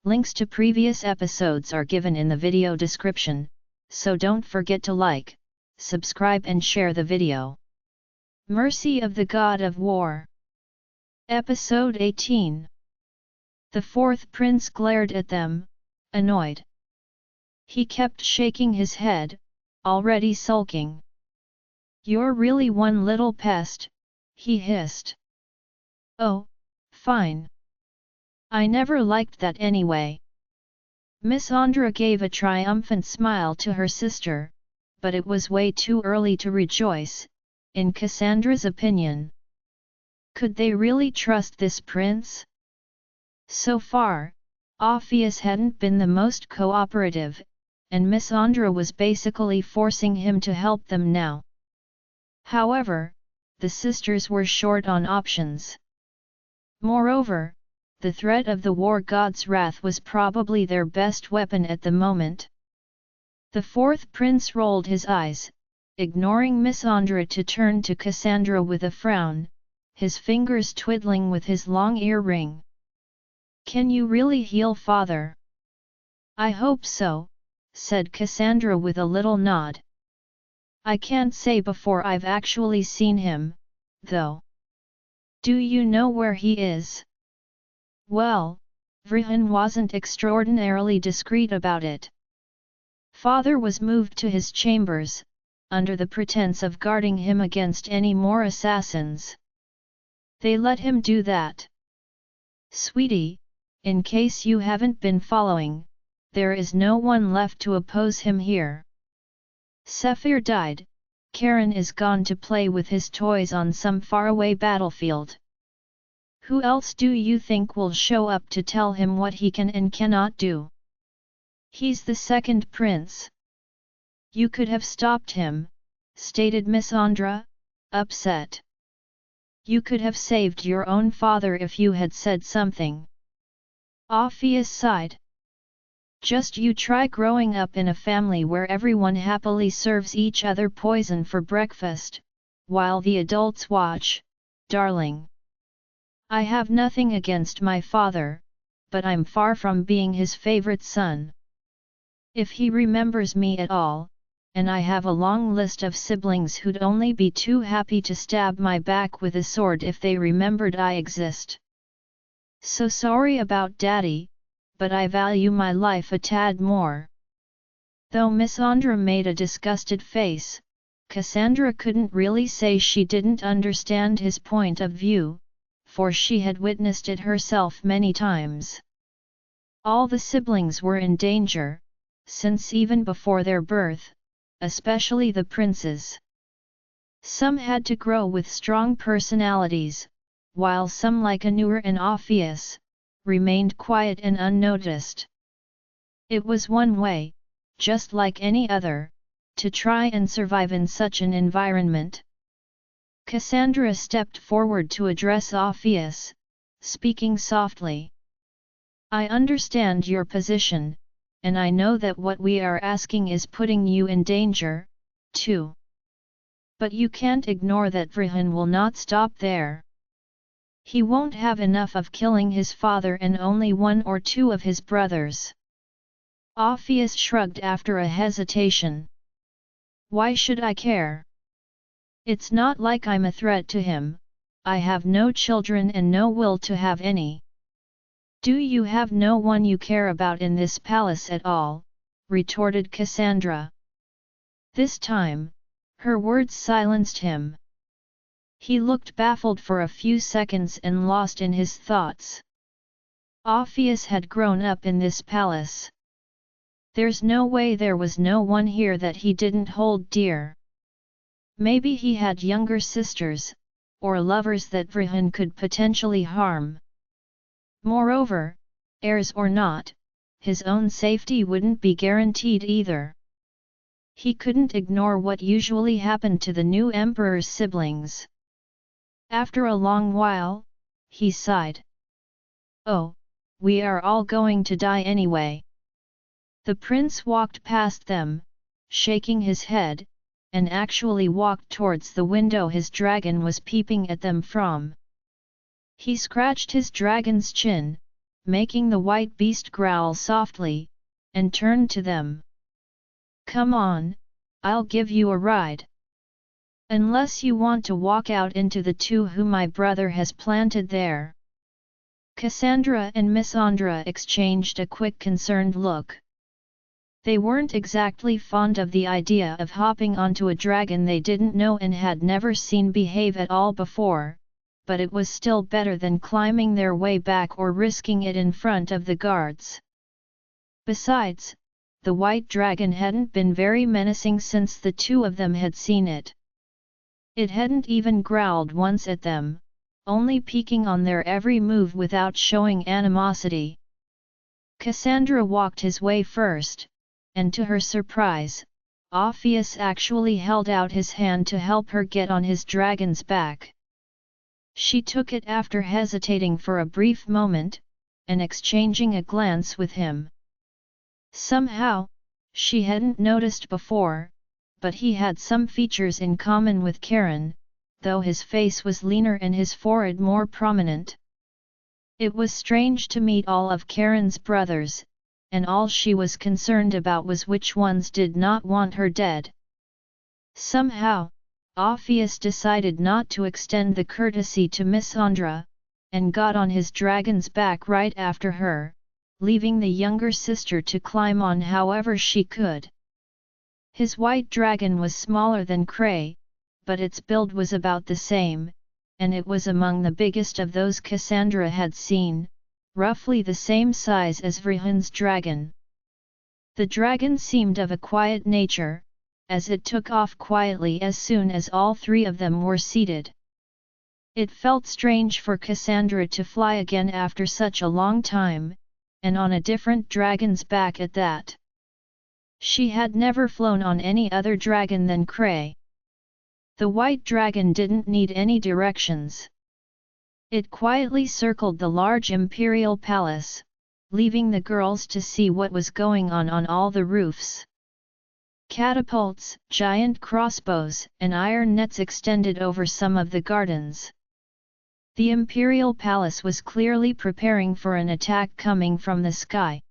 Links to previous episodes are given in the video description, so don't forget to like, subscribe and share the video. Mercy of the God of War. Episode 18. The fourth prince glared at them, annoyed. He kept shaking his head, already sulking. "You're really one little pest," he hissed. "Oh, fine. I never liked that anyway." Miss Andra gave a triumphant smile to her sister, but it was way too early to rejoice, in Cassandra's opinion. Could they really trust this prince? So far, Orpheus hadn't been the most cooperative, and Miss Andra was basically forcing him to help them now. However, the sisters were short on options. Moreover, the threat of the war god's wrath was probably their best weapon at the moment. The fourth prince rolled his eyes, ignoring Miss Andra to turn to Cassandra with a frown, his fingers twiddling with his long earring. "Can you really heal father?" "I hope so," said Cassandra with a little nod. "I can't say before I've actually seen him, though." "Do you know where he is?" Well, Vrihan wasn't extraordinarily discreet about it. Father was moved to his chambers, under the pretense of guarding him against any more assassins. They let him do that. Sweetie, in case you haven't been following, there is no one left to oppose him here. Sephir died, Karen is gone to play with his toys on some faraway battlefield. Who else do you think will show up to tell him what he can and cannot do? He's the second prince. You could have stopped him, stated Miss Andra, upset. You could have saved your own father if you had said something. Orpheus sighed. Just you try growing up in a family where everyone happily serves each other poison for breakfast, while the adults watch, darling. I have nothing against my father, but I'm far from being his favorite son. If he remembers me at all, and I have a long list of siblings who'd only be too happy to stab my back with a sword if they remembered I exist. So sorry about Daddy, but I value my life a tad more." Though Miss Andra made a disgusted face, Cassandra couldn't really say she didn't understand his point of view, for she had witnessed it herself many times. All the siblings were in danger, since even before their birth, especially the princes. Some had to grow with strong personalities, while some like Anur and Orpheus, remained quiet and unnoticed. It was one way, just like any other, to try and survive in such an environment. Cassandra stepped forward to address Orpheus, speaking softly. "I understand your position, and I know that what we are asking is putting you in danger, too. But you can't ignore that Vrihan will not stop there. He won't have enough of killing his father and only one or two of his brothers." Orpheus shrugged after a hesitation. "Why should I care? It's not like I'm a threat to him, I have no children and no will to have any." "Do you have no one you care about in this palace at all?" retorted Cassandra. This time, her words silenced him. He looked baffled for a few seconds and lost in his thoughts. Orpheus had grown up in this palace. There's no way there was no one here that he didn't hold dear. Maybe he had younger sisters, or lovers that Vrihan could potentially harm. Moreover, heirs or not, his own safety wouldn't be guaranteed either. He couldn't ignore what usually happened to the new emperor's siblings. After a long while, he sighed. "Oh, we are all going to die anyway." The prince walked past them, shaking his head, and actually walked towards the window his dragon was peeping at them from. He scratched his dragon's chin, making the white beast growl softly, and turned to them. "Come on, I'll give you a ride. Unless you want to walk out into the two who my brother has planted there." Cassandra and Miss Andra exchanged a quick concerned look. They weren't exactly fond of the idea of hopping onto a dragon they didn't know and had never seen behave at all before, but it was still better than climbing their way back or risking it in front of the guards. Besides, the white dragon hadn't been very menacing since the two of them had seen it. It hadn't even growled once at them, only peeking on their every move without showing animosity. Cassandra walked his way first, and to her surprise, Orpheus actually held out his hand to help her get on his dragon's back. She took it after hesitating for a brief moment, and exchanging a glance with him. Somehow, she hadn't noticed before, but he had some features in common with Karen, though his face was leaner and his forehead more prominent. It was strange to meet all of Karen's brothers, and all she was concerned about was which ones did not want her dead. Somehow, Orpheus decided not to extend the courtesy to Miss Andra, and got on his dragon's back right after her, leaving the younger sister to climb on however she could. His white dragon was smaller than Cray, but its build was about the same, and it was among the biggest of those Cassandra had seen, roughly the same size as Vrihan's dragon. The dragon seemed of a quiet nature, as it took off quietly as soon as all three of them were seated. It felt strange for Cassandra to fly again after such a long time, and on a different dragon's back at that. She had never flown on any other dragon than Cray. The white dragon didn't need any directions. It quietly circled the large imperial palace, leaving the girls to see what was going on all the roofs. Catapults, giant crossbows, and iron nets extended over some of the gardens. The imperial palace was clearly preparing for an attack coming from the sky.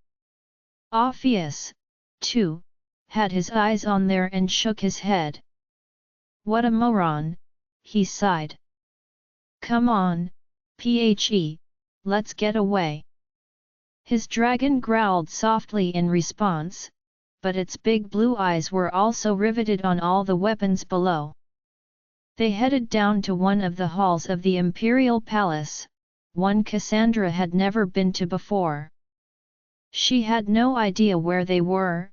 Orpheus, too, had his eyes on there and shook his head. "What a moron," he sighed. "Come on, let's get away." His dragon growled softly in response, but its big blue eyes were also riveted on all the weapons below. They headed down to one of the halls of the Imperial Palace, one Cassandra had never been to before. She had no idea where they were,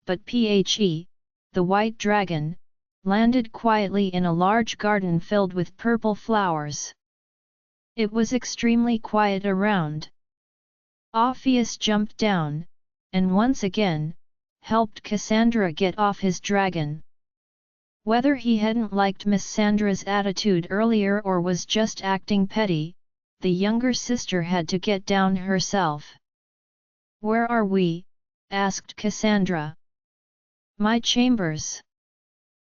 but the white dragon, landed quietly in a large garden filled with purple flowers. It was extremely quiet around. Orpheus jumped down, and once again, helped Cassandra get off his dragon. Whether he hadn't liked Miss Sandra's attitude earlier or was just acting petty, the younger sister had to get down herself. "Where are we?" asked Cassandra. "My chambers.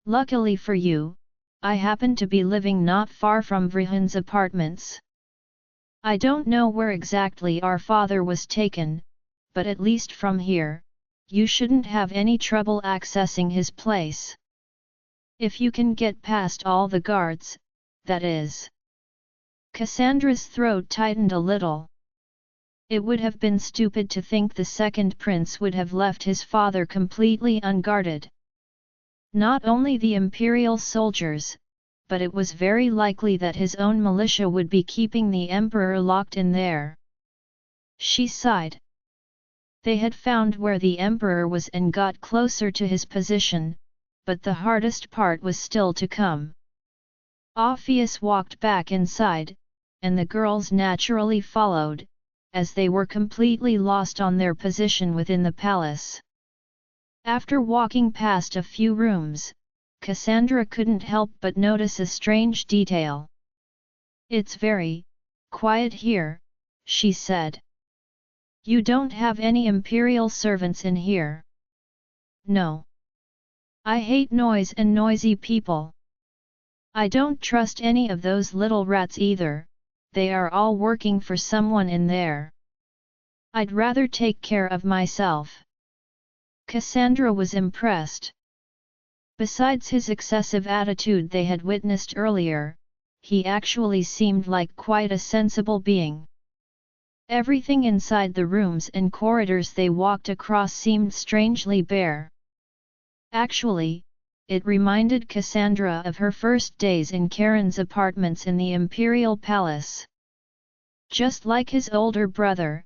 Luckily for you, I happen to be living not far from Vrihan's apartments. I don't know where exactly our father was taken, but at least from here, you shouldn't have any trouble accessing his place. If you can get past all the guards, that is." Cassandra's throat tightened a little. It would have been stupid to think the second prince would have left his father completely unguarded. Not only the imperial soldiers, but it was very likely that his own militia would be keeping the emperor locked in there. She sighed. They had found where the emperor was and got closer to his position, but the hardest part was still to come. Orpheus walked back inside, and the girls naturally followed, as they were completely lost on their position within the palace. After walking past a few rooms, Cassandra couldn't help but notice a strange detail. "It's very quiet here," she said. "You don't have any imperial servants in here?" "No. I hate noise and noisy people. I don't trust any of those little rats either, they are all working for someone in there." I'd rather take care of myself." Cassandra was impressed. Besides his excessive attitude they had witnessed earlier, he actually seemed like quite a sensible being. Everything inside the rooms and corridors they walked across seemed strangely bare. Actually, it reminded Cassandra of her first days in Karen's apartments in the Imperial Palace. Just like his older brother,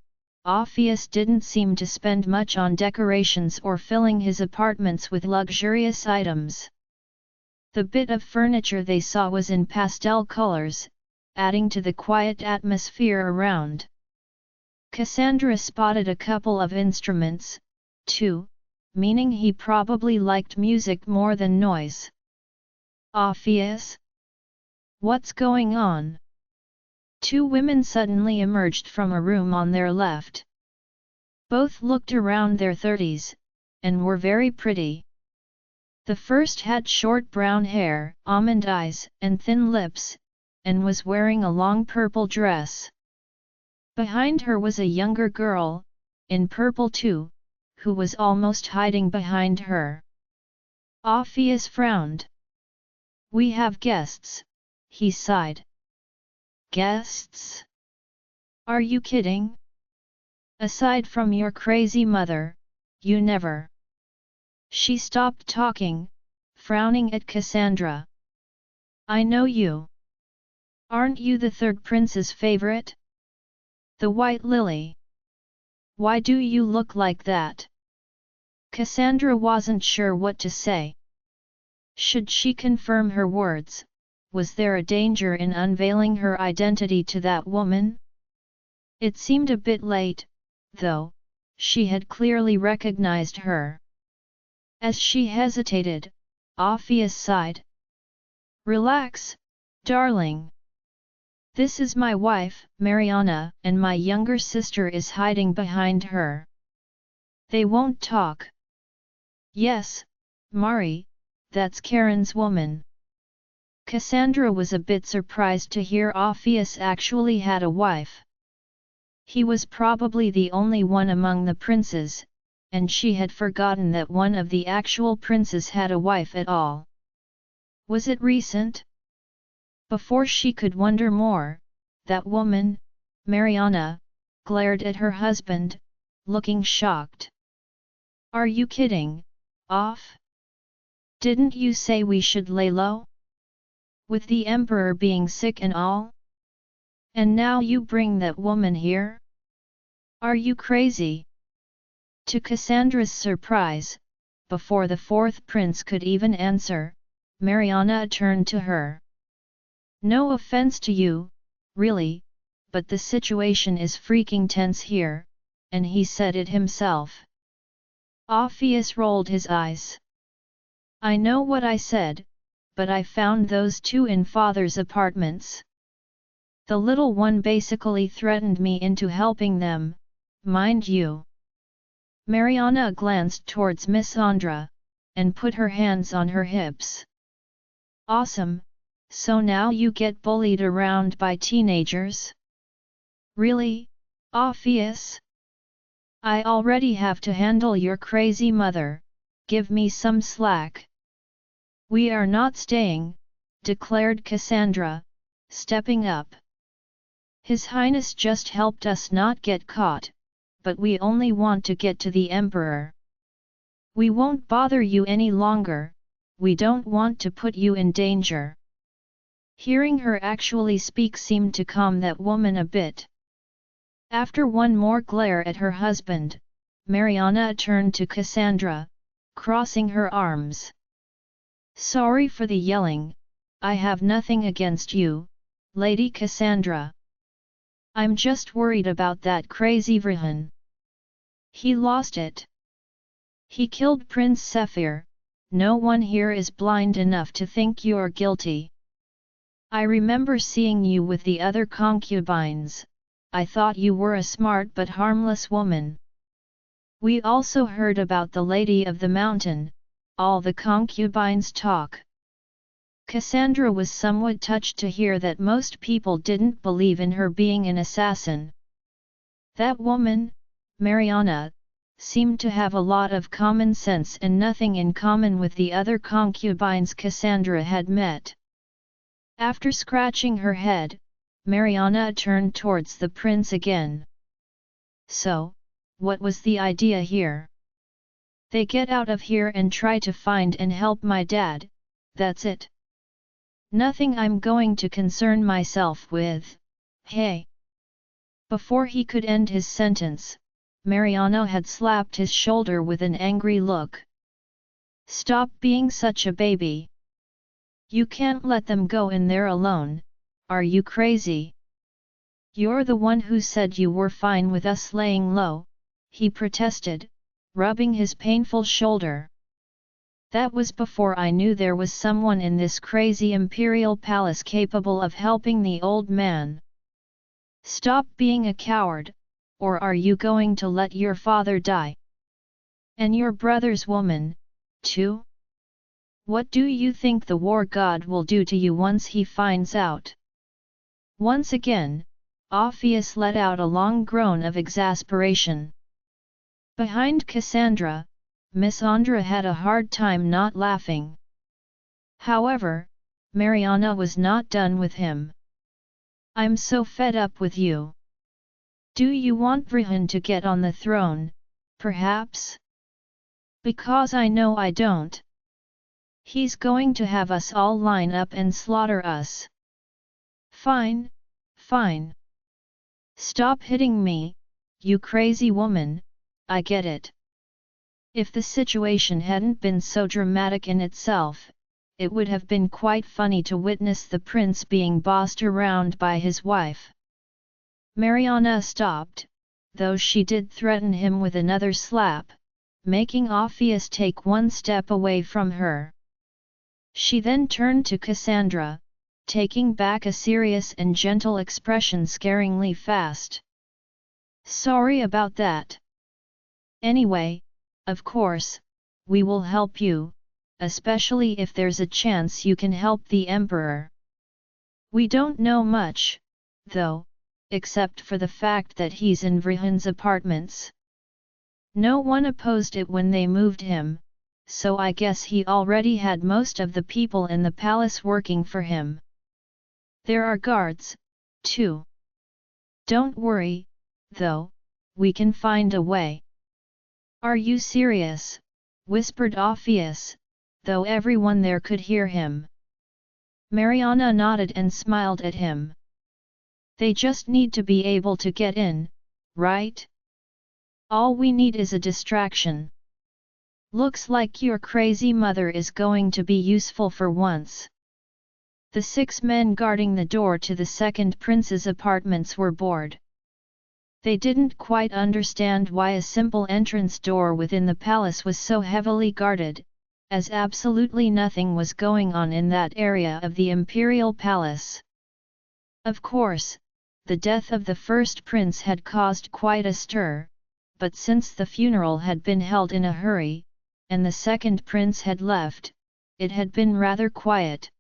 Orpheus didn't seem to spend much on decorations or filling his apartments with luxurious items. The bit of furniture they saw was in pastel colors, adding to the quiet atmosphere around. Cassandra spotted a couple of instruments, too, meaning he probably liked music more than noise. "Orpheus? What's going on?" Two women suddenly emerged from a room on their left. Both looked around their 30s, and were very pretty. The first had short brown hair, almond eyes, and thin lips, and was wearing a long purple dress. Behind her was a younger girl, in purple too, who was almost hiding behind her. Orpheus frowned. "We have guests," he sighed. "Guests? Are you kidding? Aside from your crazy mother, you never..." She stopped talking, frowning at Cassandra. "I know you. Aren't you the third prince's favorite? The White Lily? Why do you look like that?" Cassandra wasn't sure what to say. Should she confirm her words? Was there a danger in unveiling her identity to that woman? It seemed a bit late, though. She had clearly recognized her. As she hesitated, Orpheus sighed. "Relax, darling. This is my wife, Mariana, and my younger sister is hiding behind her. They won't talk." "Yes, Mari, that's Karen's woman." Cassandra was a bit surprised to hear Orpheus actually had a wife. He was probably the only one among the princes, and she had forgotten that one of the actual princes had a wife at all. Was it recent? Before she could wonder more, that woman, Mariana, glared at her husband, looking shocked. "Are you kidding, Off? Didn't you say we should lay low? With the emperor being sick and all? And now you bring that woman here? Are you crazy?" To Cassandra's surprise, before the fourth prince could even answer, Mariana turned to her. "No offense to you, really, but the situation is freaking tense here," and he said it himself. Orpheus rolled his eyes. "I know what I said, but I found those two in father's apartments. The little one basically threatened me into helping them, mind you." Mariana glanced towards Miss Andra, and put her hands on her hips. "Awesome, so now you get bullied around by teenagers? Really, Orpheus? I already have to handle your crazy mother, give me some slack." "We are not staying," declared Cassandra, stepping up. "His Highness just helped us not get caught, but we only want to get to the Emperor. We won't bother you any longer, we don't want to put you in danger." Hearing her actually speak seemed to calm that woman a bit. After one more glare at her husband, Mariana turned to Cassandra, crossing her arms. "Sorry for the yelling, I have nothing against you, Lady Cassandra. I'm just worried about that crazy Vrihan. He lost it. He killed Prince Sephir, no one here is blind enough to think you're guilty. I remember seeing you with the other concubines, I thought you were a smart but harmless woman. We also heard about the Lady of the Mountain, all the concubines talk." Cassandra was somewhat touched to hear that most people didn't believe in her being an assassin. "That woman, Mariana, seemed to have a lot of common sense and nothing in common with the other concubines Cassandra had met. After scratching her head, Mariana turned towards the prince again. So, what was the idea here? They get out of here and try to find and help my dad, that's it. Nothing I'm going to concern myself with, hey. Before he could end his sentence, Mariana had slapped his shoulder with an angry look. Stop being such a baby. You can't let them go in there alone, are you crazy? You're the one who said you were fine with us laying low, he protested, rubbing his painful shoulder. That was before I knew there was someone in this crazy imperial palace capable of helping the old man. Stop being a coward, or are you going to let your father die? And your brother's woman, too? What do you think the war god will do to you once he finds out? Once again, Orpheus let out a long groan of exasperation. Behind Cassandra, Miss Andra had a hard time not laughing. However, Mariana was not done with him. I'm so fed up with you. Do you want Vrihan to get on the throne, perhaps? Because I know I don't. He's going to have us all line up and slaughter us. Fine, fine. Stop hitting me, you crazy woman, I get it. If the situation hadn't been so dramatic in itself, it would have been quite funny to witness the prince being bossed around by his wife. Mariana stopped, though she did threaten him with another slap, making Orpheus take one step away from her. She then turned to Cassandra, taking back a serious and gentle expression scaringly fast. Sorry about that. Anyway, of course, we will help you, especially if there's a chance you can help the emperor. We don't know much, though, except for the fact that he's in Vrihan's apartments. No one opposed it when they moved him, so I guess he already had most of the people in the palace working for him. There are guards, too. Don't worry, though, we can find a way. Are you serious? Whispered Orpheus, though everyone there could hear him. Mariana nodded and smiled at him. They just need to be able to get in, right? All we need is a distraction. Looks like your crazy mother is going to be useful for once. The 6 men guarding the door to the second prince's apartments were bored. They didn't quite understand why a simple entrance door within the palace was so heavily guarded, as absolutely nothing was going on in that area of the imperial palace. Of course, the death of the first prince had caused quite a stir, but since the funeral had been held in a hurry, and the second prince had left, it had been rather quiet.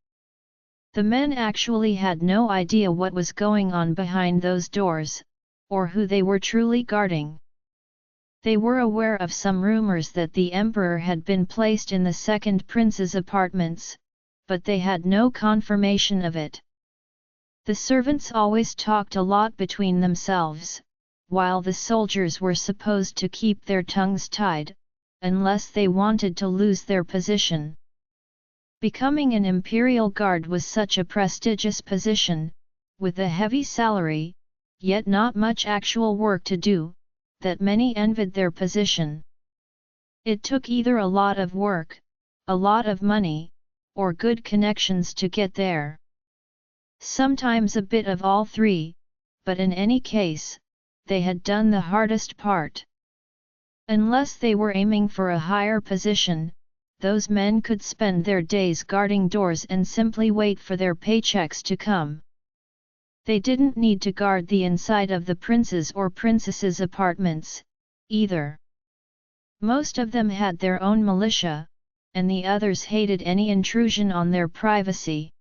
The men actually had no idea what was going on behind those doors, or who they were truly guarding. They were aware of some rumors that the emperor had been placed in the second prince's apartments, but they had no confirmation of it. The servants always talked a lot between themselves, while the soldiers were supposed to keep their tongues tied, unless they wanted to lose their position. Becoming an imperial guard was such a prestigious position, with a heavy salary, yet not much actual work to do, that many envied their position. It took either a lot of work, a lot of money, or good connections to get there. Sometimes a bit of all three, but in any case, they had done the hardest part. Unless they were aiming for a higher position, those men could spend their days guarding doors and simply wait for their paychecks to come. They didn't need to guard the inside of the prince's or princess's apartments, either. Most of them had their own militia, and the others hated any intrusion on their privacy.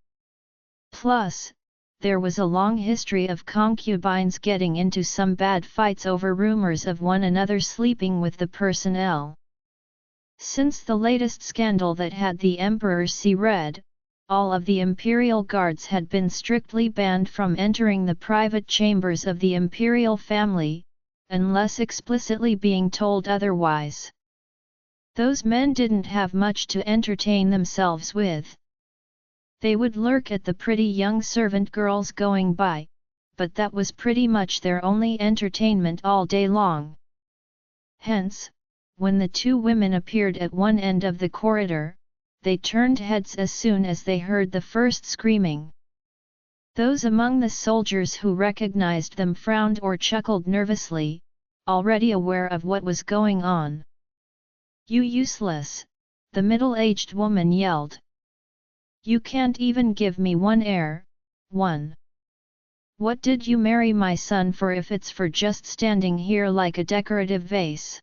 Plus, there was a long history of concubines getting into some bad fights over rumors of one another sleeping with the personnel. Since the latest scandal that had the emperor see red, all of the imperial guards had been strictly banned from entering the private chambers of the imperial family, unless explicitly being told otherwise. Those men didn't have much to entertain themselves with. They would lurk at the pretty young servant girls going by, but that was pretty much their only entertainment all day long. Hence, when the two women appeared at one end of the corridor, they turned heads as soon as they heard the first screaming. Those among the soldiers who recognized them frowned or chuckled nervously, already aware of what was going on. "You useless!" the middle-aged woman yelled. "You can't even give me one heir, one. What did you marry my son for if it's for just standing here like a decorative vase?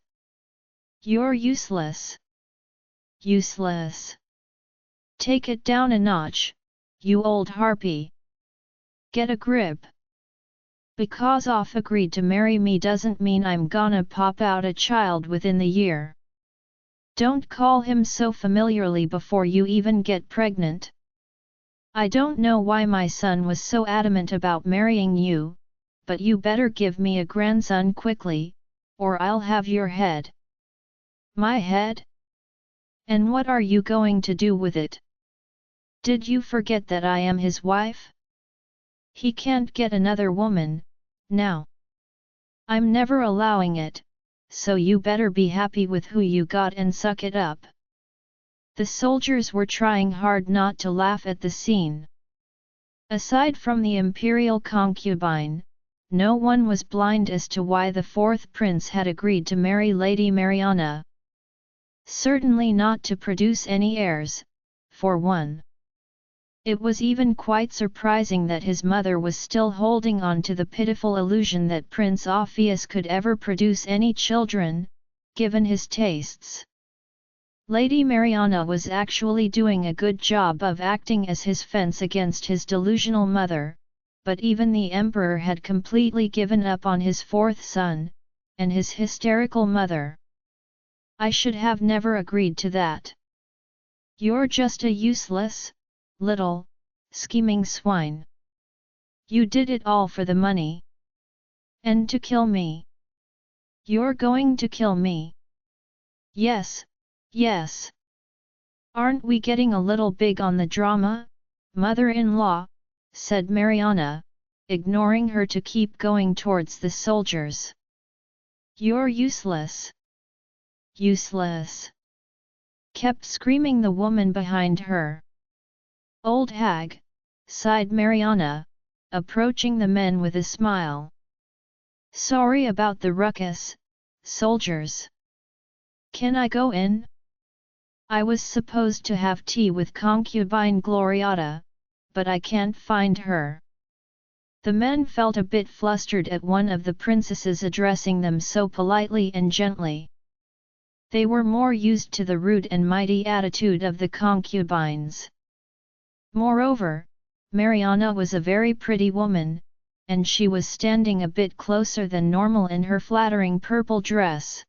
You're useless! Useless! Take it down a notch, you old harpy! Get a grip! Because Off agreed to marry me doesn't mean I'm gonna pop out a child within the year. Don't call him so familiarly before you even get pregnant. I don't know why my son was so adamant about marrying you, but you better give me a grandson quickly, or I'll have your head." "My head? And what are you going to do with it? Did you forget that I am his wife? He can't get another woman, now. I'm never allowing it, so you better be happy with who you got and suck it up." The soldiers were trying hard not to laugh at the scene. Aside from the imperial concubine, no one was blind as to why the fourth prince had agreed to marry Lady Mariana. Certainly not to produce any heirs, for one. It was even quite surprising that his mother was still holding on to the pitiful illusion that Prince Orpheus could ever produce any children, given his tastes. Lady Mariana was actually doing a good job of acting as his fence against his delusional mother, but even the emperor had completely given up on his fourth son, and his hysterical mother. "I should have never agreed to that. You're just a useless, little, scheming swine. You did it all for the money. And to kill me. You're going to kill me. Yes, yes. Aren't we getting a little big on the drama, mother-in-law?" said Mariana, ignoring her to keep going towards the soldiers. "You're useless. Useless!" kept screaming the woman behind her. "Old hag," sighed Mariana, approaching the men with a smile. "Sorry about the ruckus, soldiers. Can I go in? I was supposed to have tea with concubine Gloriata, but I can't find her." The men felt a bit flustered at one of the princesses addressing them so politely and gently. They were more used to the rude and mighty attitude of the concubines. Moreover, Mariana was a very pretty woman, and she was standing a bit closer than normal in her flattering purple dress.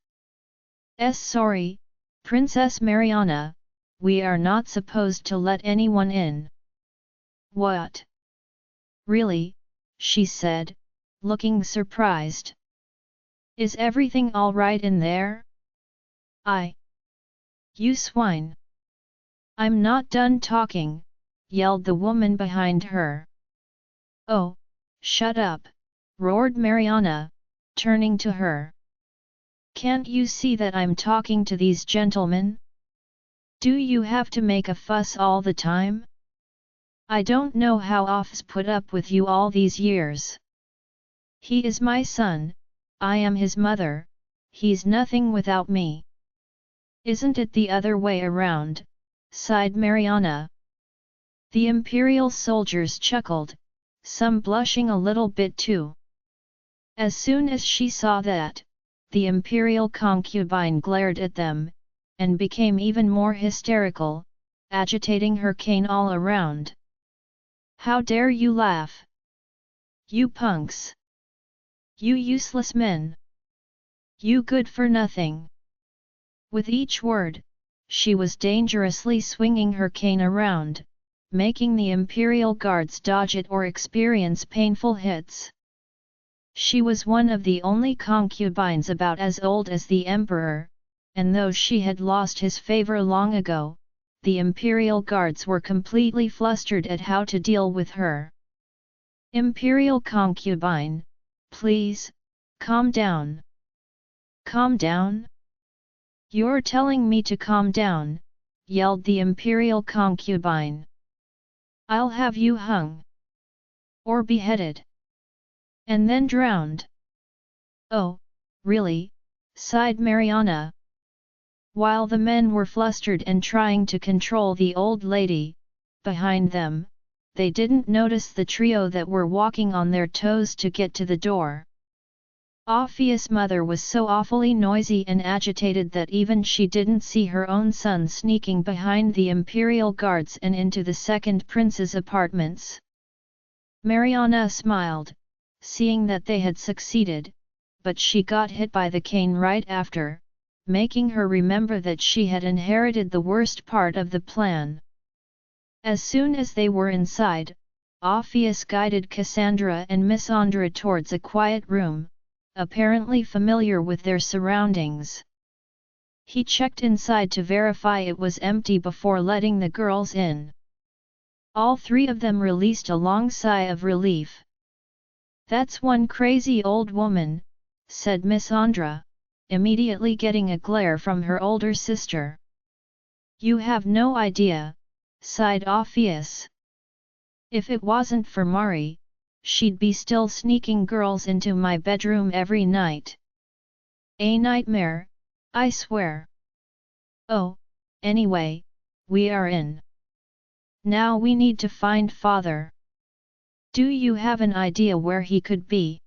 Sorry, Princess Mariana, we are not supposed to let anyone in." "What? Really?" she said, looking surprised. "Is everything all right in there?" You swine! I'm not done talking," yelled the woman behind her. "Oh, shut up," roared Mariana, turning to her. "Can't you see that I'm talking to these gentlemen? Do you have to make a fuss all the time? I don't know how Off's put up with you all these years. He is my son, I am his mother, he's nothing without me." "Isn't it the other way around?" sighed Mariana. The imperial soldiers chuckled, some blushing a little bit too. As soon as she saw that, the imperial concubine glared at them, and became even more hysterical, agitating her cane all around. "How dare you laugh, You punks! You useless men! You good for nothing! With each word, she was dangerously swinging her cane around, making the imperial guards dodge it or experience painful hits. She was one of the only concubines about as old as the emperor, and though she had lost his favor long ago, the imperial guards were completely flustered at how to deal with her. Imperial concubine, please, calm down. Calm down? You're telling me to calm down, yelled the imperial concubine. I'll have you hung. Or beheaded. And then drowned. Oh, really? Sighed Mariana. While the men were flustered and trying to control the old lady, behind them, they didn't notice the trio that were walking on their toes to get to the door. Ophia's mother was so awfully noisy and agitated that even she didn't see her own son sneaking behind the imperial guards and into the second prince's apartments. Mariana smiled, seeing that they had succeeded, but she got hit by the cane right after, making her remember that she had inherited the worst part of the plan. As soon as they were inside, Ophius guided Cassandra and Miss Andra towards a quiet room, apparently familiar with their surroundings. He checked inside to verify it was empty before letting the girls in. All three of them released a long sigh of relief. "That's one crazy old woman," said Miss Andra, immediately getting a glare from her older sister. "You have no idea," sighed Ophius. "If it wasn't for Mari, she'd be still sneaking girls into my bedroom every night. A nightmare, I swear. Oh, anyway, we are in. Now we need to find father. Do you have an idea where he could be?"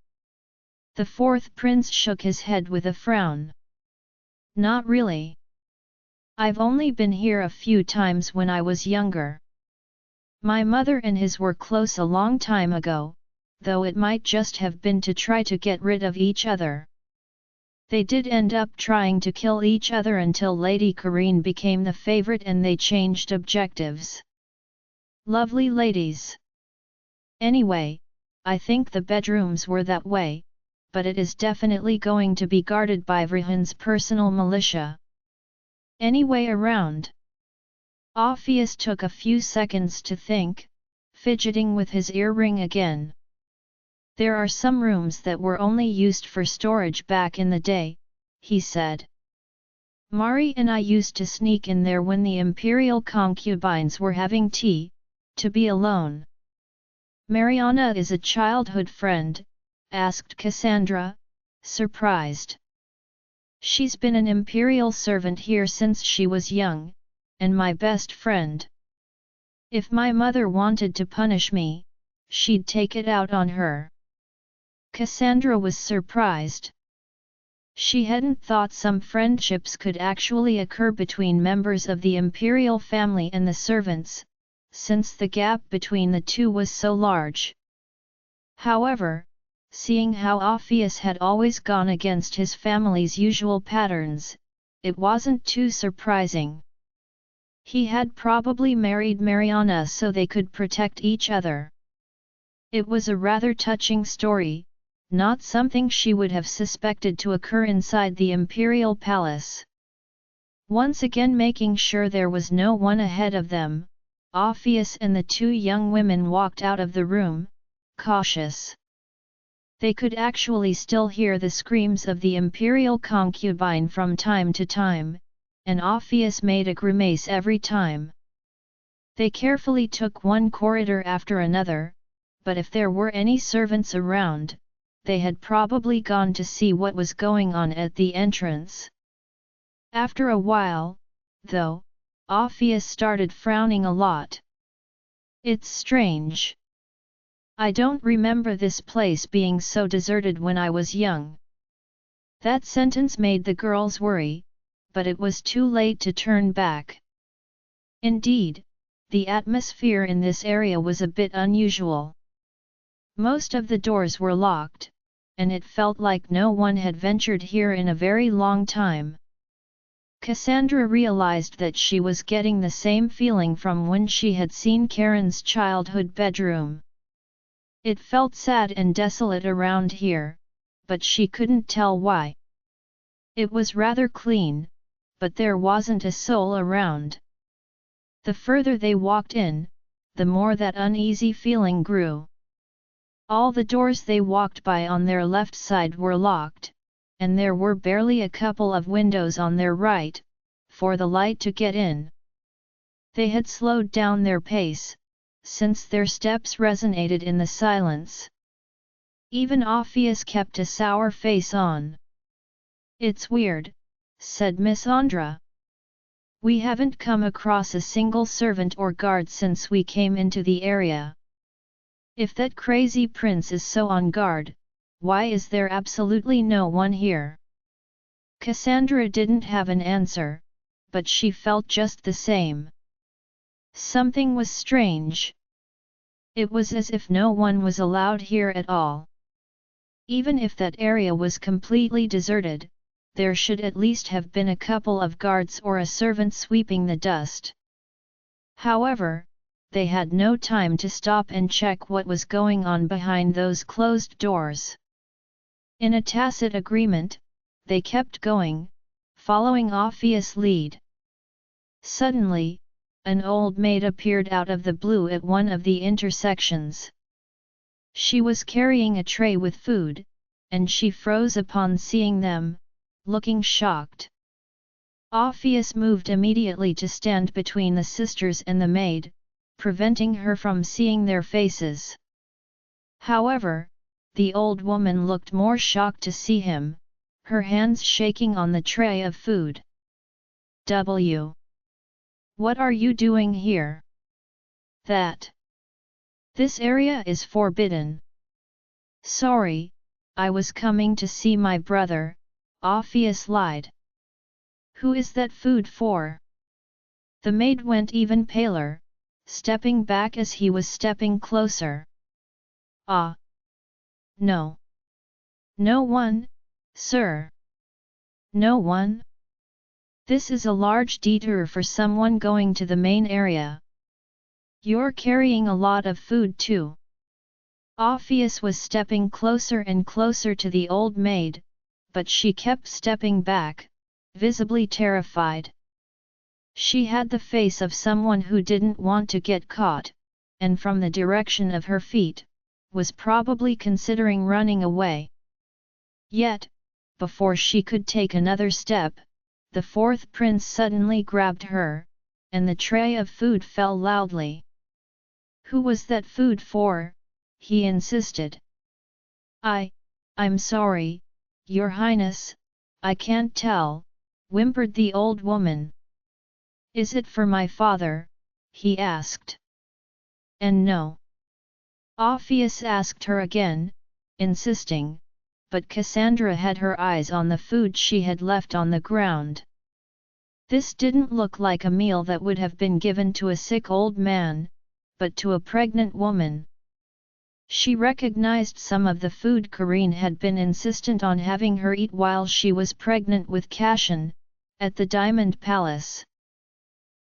The fourth prince shook his head with a frown. "Not really. I've only been here a few times when I was younger. My mother and his were close a long time ago, though it might just have been to try to get rid of each other. They did end up trying to kill each other until Lady Karine became the favorite and they changed objectives. Lovely ladies. Anyway, I think the bedrooms were that way, but it is definitely going to be guarded by Vrihan's personal militia. Any way around?" Ophius took a few seconds to think, fidgeting with his earring again. "There are some rooms that were only used for storage back in the day," he said. "Mari and I used to sneak in there when the imperial concubines were having tea, to be alone." "Mariana is a childhood friend?" asked Cassandra, surprised. "She's been an imperial servant here since she was young, and my best friend. If my mother wanted to punish me, she'd take it out on her." Cassandra was surprised. She hadn't thought some friendships could actually occur between members of the imperial family and the servants, since the gap between the two was so large. However, seeing how Ophius had always gone against his family's usual patterns, it wasn't too surprising. He had probably married Mariana so they could protect each other. It was a rather touching story, not something she would have suspected to occur inside the imperial palace. Once again making sure there was no one ahead of them, Ophius and the two young women walked out of the room, cautious. They could actually still hear the screams of the imperial concubine from time to time, and Ophius made a grimace every time. They carefully took one corridor after another, but if there were any servants around, they had probably gone to see what was going on at the entrance. After a while, though, Ophius started frowning a lot. "It's strange. I don't remember this place being so deserted when I was young." That sentence made the girls worry, but it was too late to turn back. Indeed, the atmosphere in this area was a bit unusual. Most of the doors were locked, and it felt like no one had ventured here in a very long time. Cassandra realized that she was getting the same feeling from when she had seen Karen's childhood bedroom. It felt sad and desolate around here, but she couldn't tell why. It was rather clean, but there wasn't a soul around. The further they walked in, the more that uneasy feeling grew. All the doors they walked by on their left side were locked, and there were barely a couple of windows on their right, for the light to get in. They had slowed down their pace, since their steps resonated in the silence. Even Orpheus kept a sour face on. "It's weird," said Miss Andra. "We haven't come across a single servant or guard since we came into the area. If that crazy prince is so on guard, why is there absolutely no one here?" Cassandra didn't have an answer, but she felt just the same. Something was strange. It was as if no one was allowed here at all. Even if that area was completely deserted, there should at least have been a couple of guards or a servant sweeping the dust. However, they had no time to stop and check what was going on behind those closed doors. In a tacit agreement, they kept going, following Orpheus' lead. Suddenly, an old maid appeared out of the blue at one of the intersections. She was carrying a tray with food, and she froze upon seeing them, looking shocked. Orpheus moved immediately to stand between the sisters and the maid, preventing her from seeing their faces. However, the old woman looked more shocked to see him, her hands shaking on the tray of food. What are you doing here? This area is forbidden." "Sorry, I was coming to see my brother," Orpheus lied. "Who is that food for?" The maid went even paler, stepping back as he was stepping closer. "Ah! No. No one, sir. No one? This is a large detour for someone going to the main area. You're carrying a lot of food too." Orpheus was stepping closer and closer to the old maid, but she kept stepping back, visibly terrified. She had the face of someone who didn't want to get caught, and from the direction of her feet, was probably considering running away. Yet, before she could take another step, the fourth prince suddenly grabbed her, and the tray of food fell loudly. "Who was that food for?" he insisted. I'm sorry, Your Highness, I can't tell," whimpered the old woman. "Is it for my father?" he asked. "And no?" Orpheus asked her again, insisting, but Cassandra had her eyes on the food she had left on the ground. This didn't look like a meal that would have been given to a sick old man, but to a pregnant woman. She recognized some of the food Karine had been insistent on having her eat while she was pregnant with Cashin, at the Diamond Palace.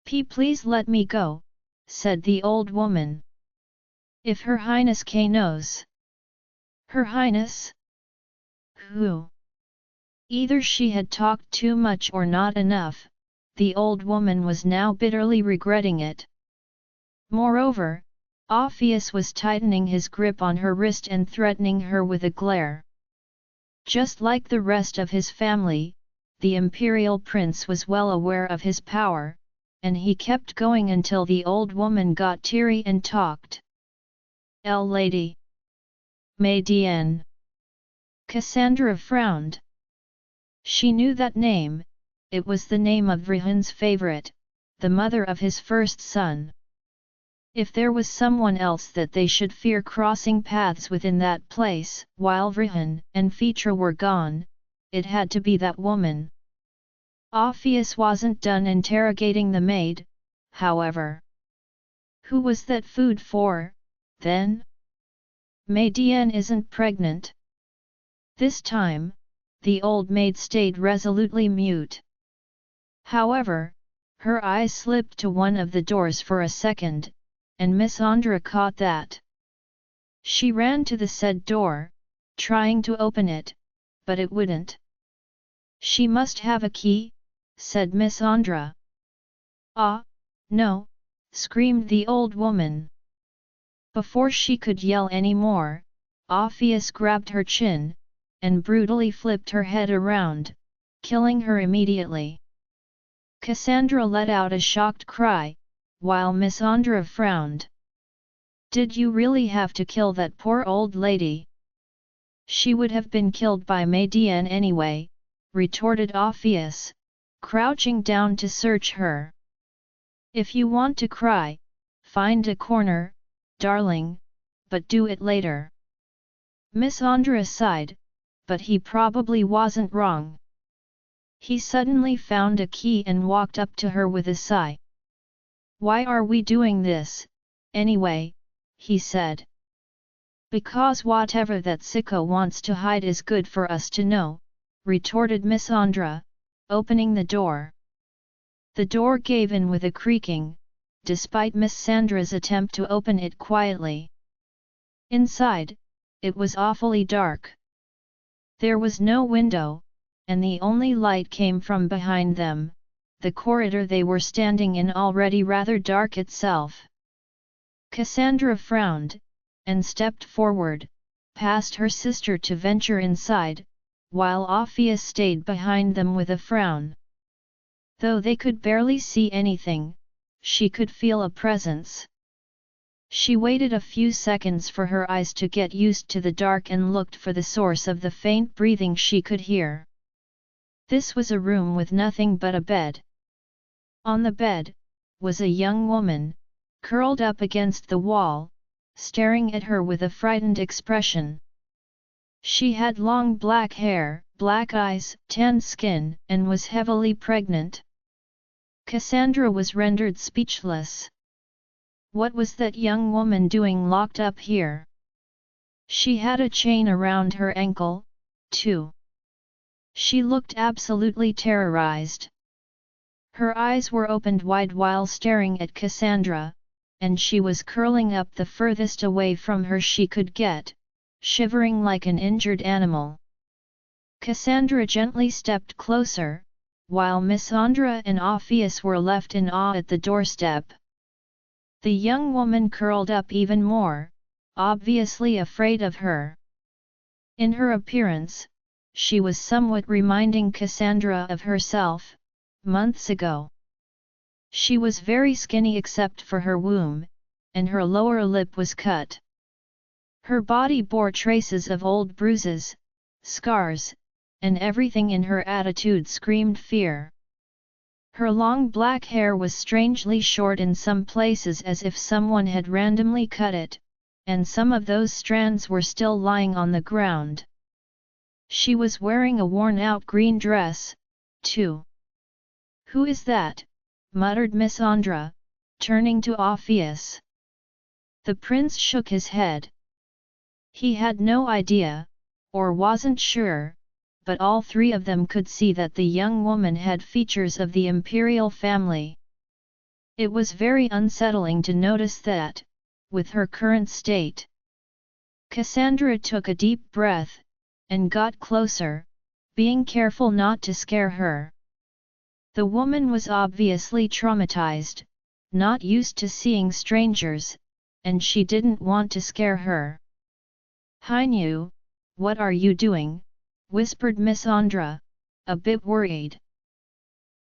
Please let me go," said the old woman. "If Her Highness knows." "Her Highness? Who?" Either she had talked too much or not enough, the old woman was now bitterly regretting it. Moreover, Orpheus was tightening his grip on her wrist and threatening her with a glare. Just like the rest of his family, the imperial prince was well aware of his power, and he kept going until the old woman got teary and talked. "El Lady. Madienne." Cassandra frowned. She knew that name, it was the name of Rihan's favorite, the mother of his first son. If there was someone else that they should fear crossing paths with in that place, while Rihan and Fitra were gone, it had to be that woman. Orpheus wasn't done interrogating the maid, however. "Who was that food for, then?" Mei Dian isn't pregnant. This time, the old maid stayed resolutely mute. However, her eyes slipped to one of the doors for a second, and Miss Andra caught that. She ran to the said door, trying to open it, but it wouldn't. She must have a key, said Miss Andra. Ah, no, screamed the old woman. Before she could yell any more, Orpheus grabbed her chin, and brutally flipped her head around, killing her immediately. Cassandra let out a shocked cry, while Miss Andra frowned. Did you really have to kill that poor old lady? She would have been killed by Mei Dian anyway, retorted Orpheus, crouching down to search her. If you want to cry, find a corner, darling, but do it later. Miss Andra sighed, but he probably wasn't wrong. He suddenly found a key and walked up to her with a sigh. Why are we doing this, anyway? He said. Because whatever that sicko wants to hide is good for us to know, retorted Miss Andra, opening the door. The door gave in with a creaking, despite Miss Sandra's attempt to open it quietly. Inside, it was awfully dark. There was no window, and the only light came from behind them, the corridor they were standing in already rather dark itself. Cassandra frowned, and stepped forward, past her sister to venture inside, while Orpheus stayed behind them with a frown. Though they could barely see anything, she could feel a presence. She waited a few seconds for her eyes to get used to the dark and looked for the source of the faint breathing she could hear. This was a room with nothing but a bed. On the bed, was a young woman, curled up against the wall, staring at her with a frightened expression. She had long black hair, black eyes, tan skin, and was heavily pregnant. Cassandra was rendered speechless. What was that young woman doing locked up here? She had a chain around her ankle, too. She looked absolutely terrorized. Her eyes were opened wide while staring at Cassandra, and she was curling up the furthest away from her she could get, shivering like an injured animal. Cassandra gently stepped closer, while Miss Andra and Orpheus were left in awe at the doorstep. The young woman curled up even more, obviously afraid of her. In her appearance, she was somewhat reminding Cassandra of herself, months ago. She was very skinny except for her womb, and her lower lip was cut. Her body bore traces of old bruises, scars, and everything in her attitude screamed fear. Her long black hair was strangely short in some places as if someone had randomly cut it, and some of those strands were still lying on the ground. She was wearing a worn-out green dress, too. Who is that? Muttered Miss Andra, turning to Orpheus. The prince shook his head. He had no idea, or wasn't sure, but all three of them could see that the young woman had features of the imperial family. It was very unsettling to notice that, with her current state. Cassandra took a deep breath, and got closer, being careful not to scare her. The woman was obviously traumatized, not used to seeing strangers, and she didn't want to scare her. "Hainu, what are you doing?" whispered Miss Andra, a bit worried.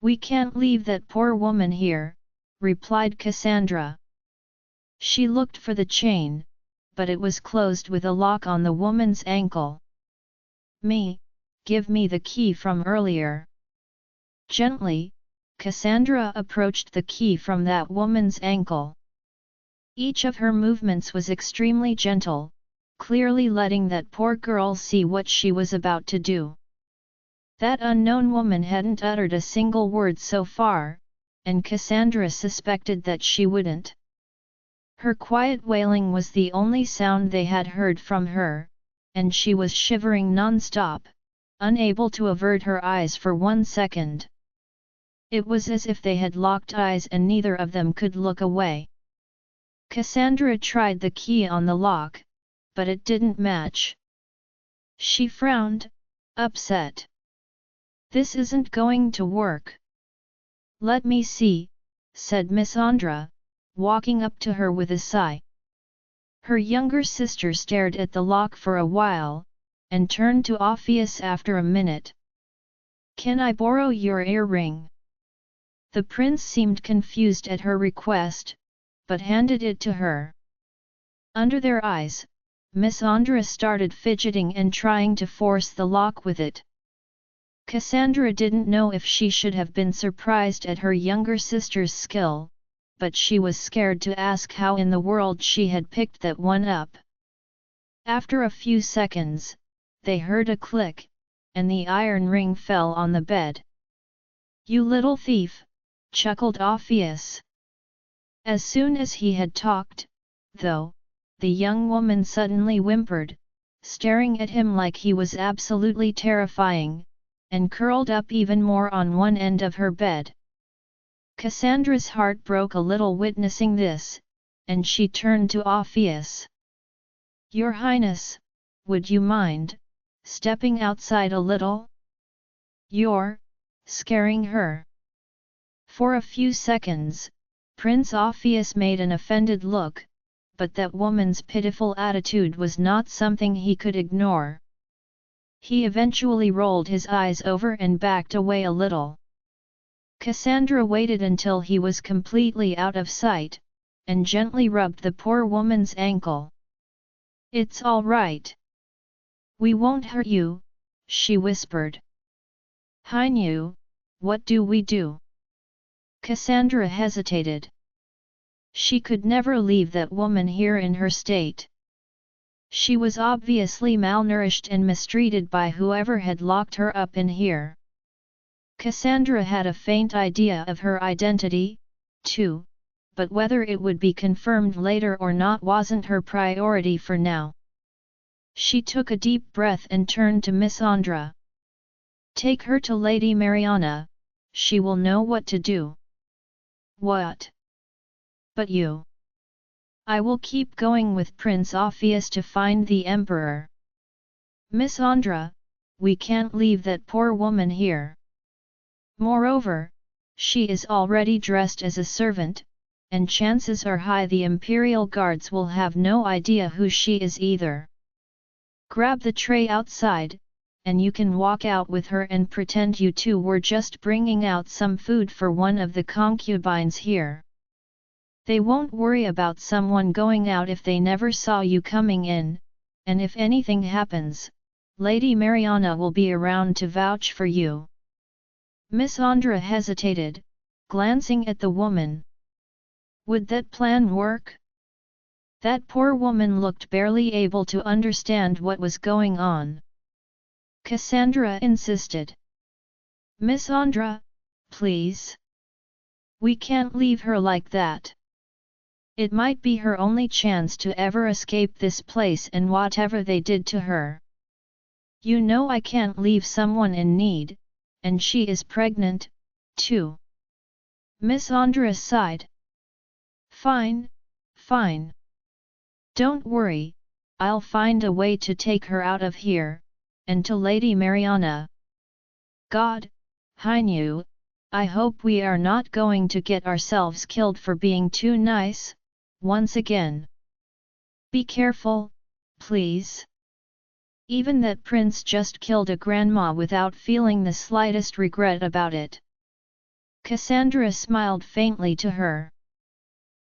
"We can't leave that poor woman here," replied Cassandra. She looked for the chain, but it was closed with a lock on the woman's ankle. Give me the key from earlier." Gently, Cassandra approached the key from that woman's ankle. Each of her movements was extremely gentle, clearly letting that poor girl see what she was about to do. That unknown woman hadn't uttered a single word so far, and Cassandra suspected that she wouldn't. Her quiet wailing was the only sound they had heard from her, and she was shivering non-stop, unable to avert her eyes for 1 second. It was as if they had locked eyes and neither of them could look away. Cassandra tried the key on the lock, but it didn't match. She frowned, upset. "This isn't going to work." "Let me see," said Miss Andra, walking up to her with a sigh. Her younger sister stared at the lock for a while, and turned to Orpheus after a minute. "Can I borrow your earring?" The prince seemed confused at her request, but handed it to her. Under their eyes, Miss Andra started fidgeting and trying to force the lock with it. Cassandra didn't know if she should have been surprised at her younger sister's skill, but she was scared to ask how in the world she had picked that one up. After a few seconds, they heard a click, and the iron ring fell on the bed. "You little thief," chuckled Orpheus. As soon as he had talked, though, the young woman suddenly whimpered, staring at him like he was absolutely terrifying, and curled up even more on one end of her bed. Cassandra's heart broke a little witnessing this, and she turned to Orpheus. "Your Highness, would you mind stepping outside a little? You're scaring her." For a few seconds, Prince Orpheus made an offended look, but that woman's pitiful attitude was not something he could ignore. He eventually rolled his eyes over and backed away a little. Cassandra waited until he was completely out of sight, and gently rubbed the poor woman's ankle. "It's all right. We won't hurt you," she whispered. "Hainu, what do we do?" Cassandra hesitated. She could never leave that woman here in her state. She was obviously malnourished and mistreated by whoever had locked her up in here. Cassandra had a faint idea of her identity, too, but whether it would be confirmed later or not wasn't her priority for now. She took a deep breath and turned to Miss Andra. "Take her to Lady Mariana, she will know what to do." "What? But you?" "I will keep going with Prince Orpheus to find the Emperor." "Miss Andra, we can't leave that poor woman here. Moreover, she is already dressed as a servant, and chances are high the Imperial Guards will have no idea who she is either. Grab the tray outside, and you can walk out with her and pretend you two were just bringing out some food for one of the concubines here. They won't worry about someone going out if they never saw you coming in, and if anything happens, Lady Mariana will be around to vouch for you." Miss Andra hesitated, glancing at the woman. Would that plan work? That poor woman looked barely able to understand what was going on. Cassandra insisted. "Miss Andra, please. We can't leave her like that. It might be her only chance to ever escape this place and whatever they did to her. You know I can't leave someone in need, and she is pregnant, too." Miss Andra sighed. "Fine, fine. Don't worry, I'll find a way to take her out of here, and to Lady Mariana. God, Hainu, I hope we are not going to get ourselves killed for being too nice, once again. Be careful, please." Even that prince just killed a grandma without feeling the slightest regret about it. Cassandra smiled faintly to her.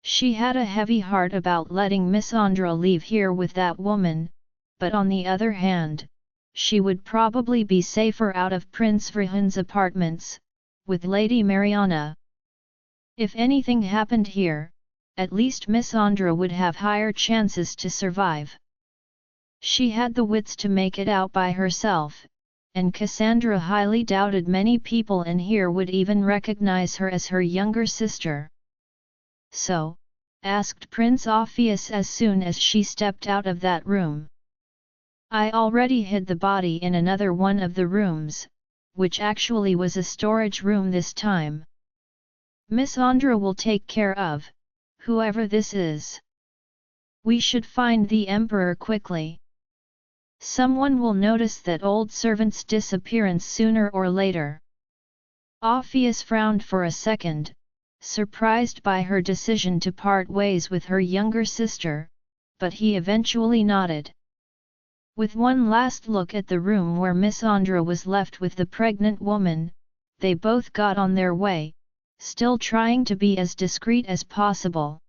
She had a heavy heart about letting Miss Andra leave here with that woman, but on the other hand, she would probably be safer out of Prince Vrihan's apartments, with Lady Mariana. If anything happened here, at least Miss Andra would have higher chances to survive. She had the wits to make it out by herself, and Cassandra highly doubted many people in here would even recognize her as her younger sister. So, asked Prince Orpheus as soon as she stepped out of that room. I already hid the body in another one of the rooms, which actually was a storage room this time. Miss Andra will take care of, whoever this is. We should find the Emperor quickly. Someone will notice that old servant's disappearance sooner or later. Orpheus frowned for a second, surprised by her decision to part ways with her younger sister, but he eventually nodded. With one last look at the room where Miss Andra was left with the pregnant woman, they both got on their way, still trying to be as discreet as possible.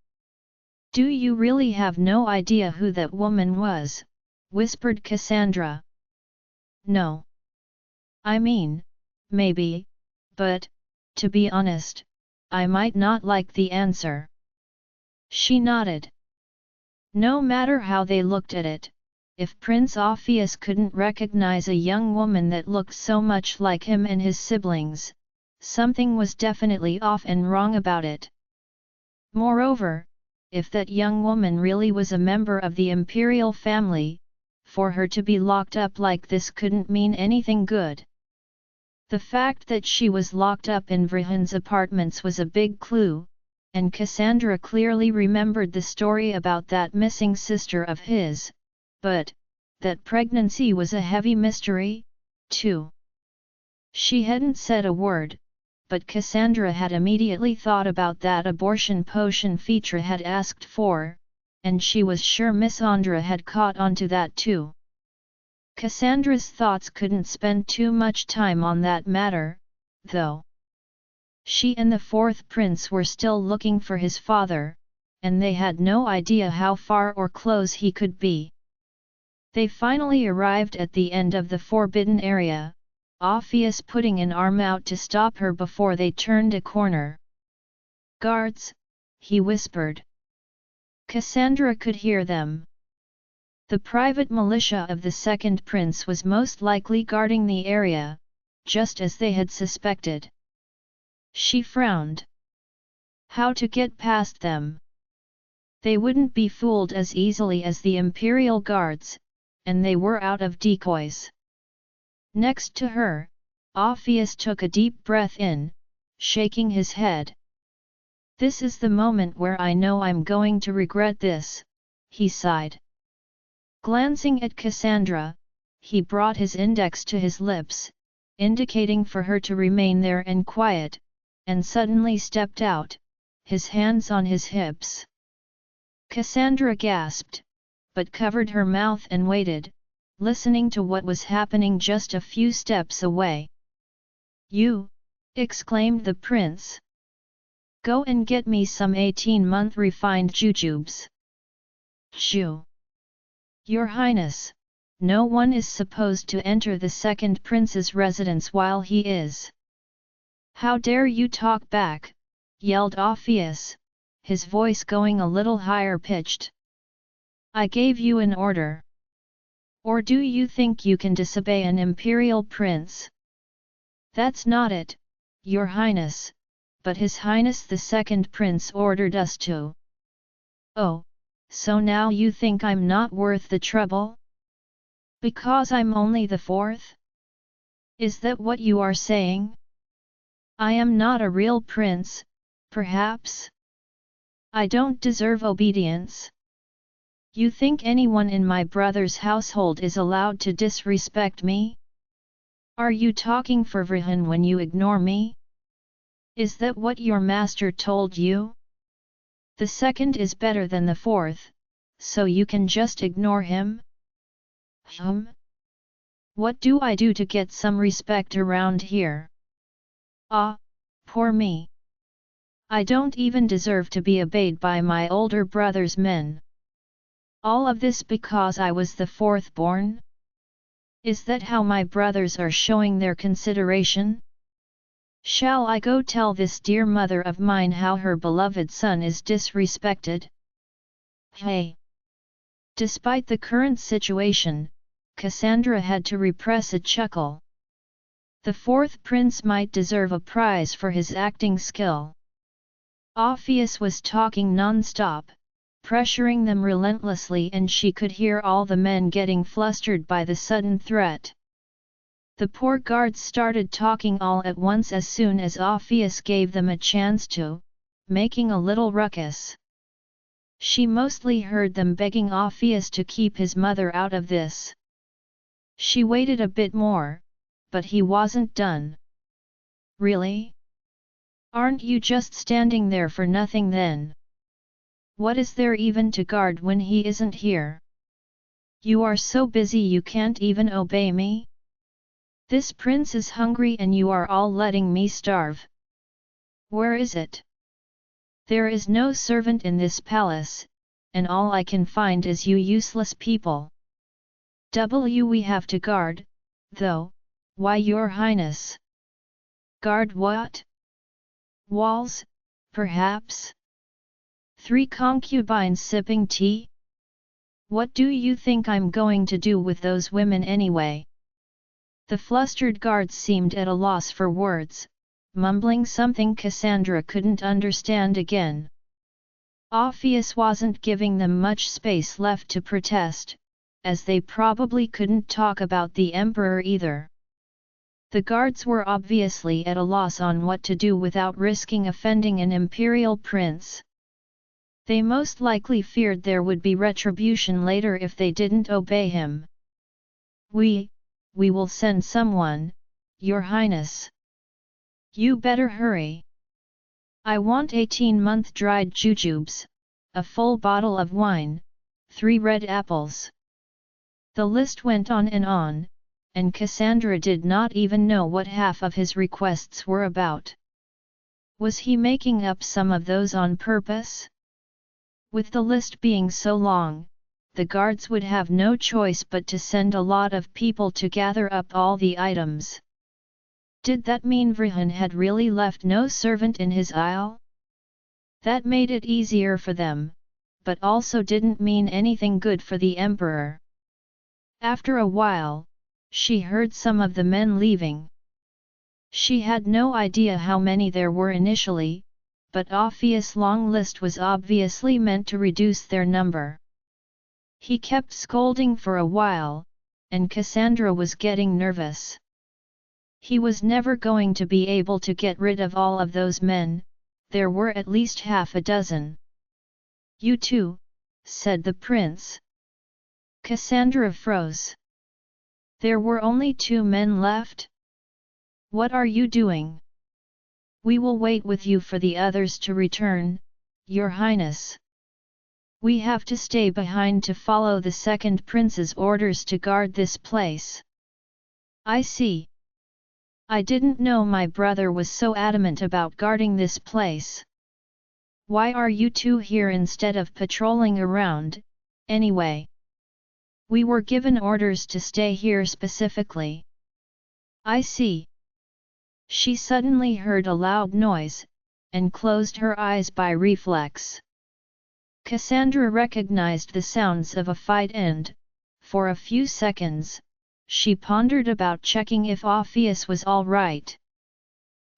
"Do you really have no idea who that woman was?" whispered Cassandra. "No. I mean, maybe, but, to be honest, I might not like the answer." She nodded. No matter how they looked at it, if Prince Orpheus couldn't recognize a young woman that looked so much like him and his siblings, something was definitely off and wrong about it. Moreover, if that young woman really was a member of the imperial family, for her to be locked up like this couldn't mean anything good. The fact that she was locked up in Vrihan's apartments was a big clue, and Cassandra clearly remembered the story about that missing sister of his, but that pregnancy was a heavy mystery, too. She hadn't said a word, but Cassandra had immediately thought about that abortion potion Phaedra had asked for, and she was sure Miss Andra had caught on to that too. Cassandra's thoughts couldn't spend too much time on that matter, though. She and the fourth prince were still looking for his father, and they had no idea how far or close he could be. They finally arrived at the end of the forbidden area, Orpheus putting an arm out to stop her before they turned a corner. "Guards," he whispered. Cassandra could hear them. The private militia of the second prince was most likely guarding the area, just as they had suspected. She frowned. How to get past them? They wouldn't be fooled as easily as the imperial guards, and they were out of decoys. Next to her, Orpheus took a deep breath in, shaking his head. "This is the moment where I know I'm going to regret this," he sighed. Glancing at Cassandra, he brought his index to his lips, indicating for her to remain there and quiet, and suddenly stepped out, his hands on his hips. Cassandra gasped, but covered her mouth and waited, listening to what was happening just a few steps away. "You!" exclaimed the prince. "Go and get me some 18-month refined jujubes." "Ju! Your Highness, no one is supposed to enter the second prince's residence while he is." "How dare you talk back?" yelled Orpheus, his voice going a little higher pitched. "I gave you an order. Or do you think you can disobey an imperial prince?" "That's not it, Your Highness, but His Highness the second prince ordered us to." "Oh, so now you think I'm not worth the trouble? Because I'm only the fourth? Is that what you are saying? I am not a real prince, perhaps? I don't deserve obedience? You think anyone in my brother's household is allowed to disrespect me? Are you talking for Vrihan when you ignore me? Is that what your master told you? The second is better than the fourth, so you can just ignore him?" What do I do to get some respect around here? Ah, poor me. I don't even deserve to be obeyed by my older brother's men. All of this because I was the fourth born? Is that how my brothers are showing their consideration? Shall I go tell this dear mother of mine how her beloved son is disrespected? Hey! Despite the current situation, Cassandra had to repress a chuckle. The fourth prince might deserve a prize for his acting skill. Orpheus was talking non-stop, pressuring them relentlessly, and she could hear all the men getting flustered by the sudden threat. The poor guards started talking all at once as soon as Orpheus gave them a chance to, making a little ruckus. She mostly heard them begging Orpheus to keep his mother out of this. She waited a bit more, but he wasn't done. Really? Aren't you just standing there for nothing then? What is there even to guard when he isn't here? You are so busy you can't even obey me? This prince is hungry and you are all letting me starve. Where is it? There is no servant in this palace, and all I can find is you useless people. We have to guard, though. Why, your highness? Guard what? Walls, perhaps? 3 concubines sipping tea? What do you think I'm going to do with those women anyway? The flustered guards seemed at a loss for words, mumbling something Cassandra couldn't understand again. Orpheus wasn't giving them much space left to protest, as they probably couldn't talk about the emperor either. The guards were obviously at a loss on what to do without risking offending an imperial prince. They most likely feared there would be retribution later if they didn't obey him. We will send someone, your highness. You better hurry. I want 18-month dried jujubes, a full bottle of wine, 3 red apples. The list went on, and Cassandra did not even know what half of his requests were about. Was he making up some of those on purpose? With the list being so long, the guards would have no choice but to send a lot of people to gather up all the items. Did that mean Vrihan had really left no servant in his isle? That made it easier for them, but also didn't mean anything good for the emperor. After a while, she heard some of the men leaving. She had no idea how many there were initially, but Orpheus' long list was obviously meant to reduce their number. He kept scolding for a while, and Cassandra was getting nervous. He was never going to be able to get rid of all of those men. There were at least half a dozen. You too, said the prince. Cassandra froze. There were only 2 men left? What are you doing? We will wait with you for the others to return, your highness. We have to stay behind to follow the second prince's orders to guard this place. I see. I didn't know my brother was so adamant about guarding this place. Why are you 2 here instead of patrolling around, anyway? We were given orders to stay here specifically. I see. She suddenly heard a loud noise, and closed her eyes by reflex. Cassandra recognized the sounds of a fight and, for a few seconds, she pondered about checking if Orpheus was all right.